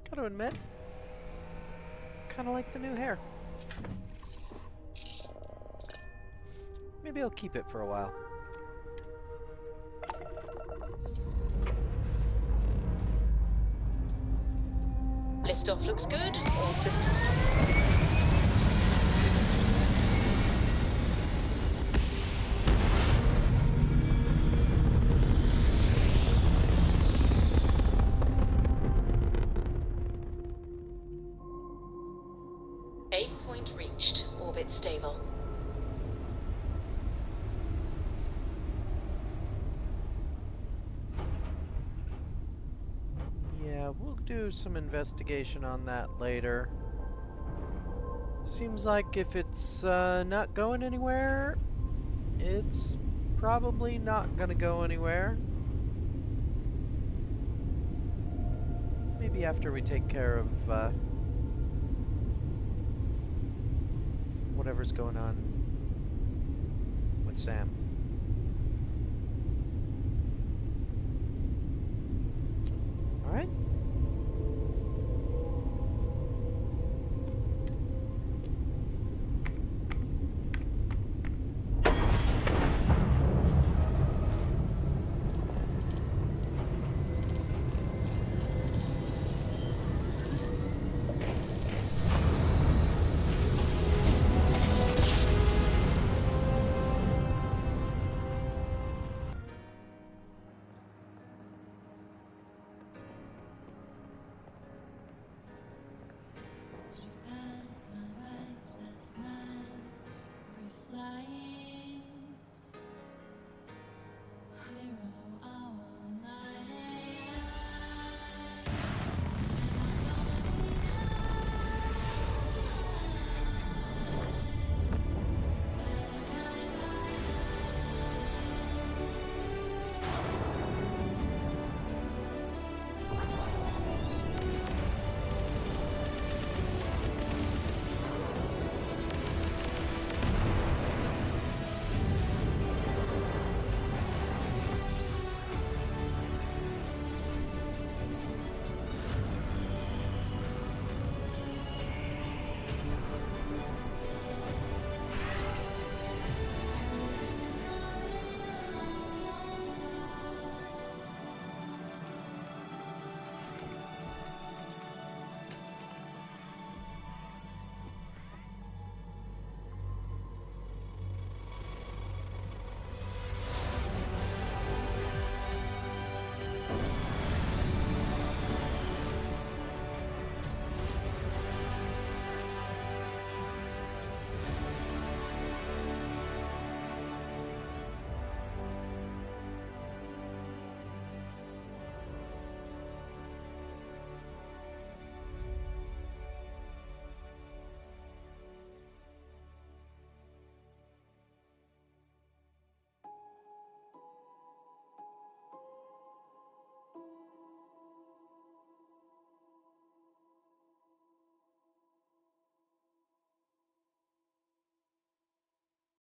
[SPEAKER 2] Gotta admit, kinda like the new hair. Maybe I'll keep it for a while.
[SPEAKER 9] Liftoff looks good. All systems normal. Aim point reached. Orbit stable.
[SPEAKER 2] Yeah, we'll do some investigation on that later. Seems like if it's not going anywhere, it's probably not gonna go anywhere. Maybe after we take care of whatever's going on with Sam.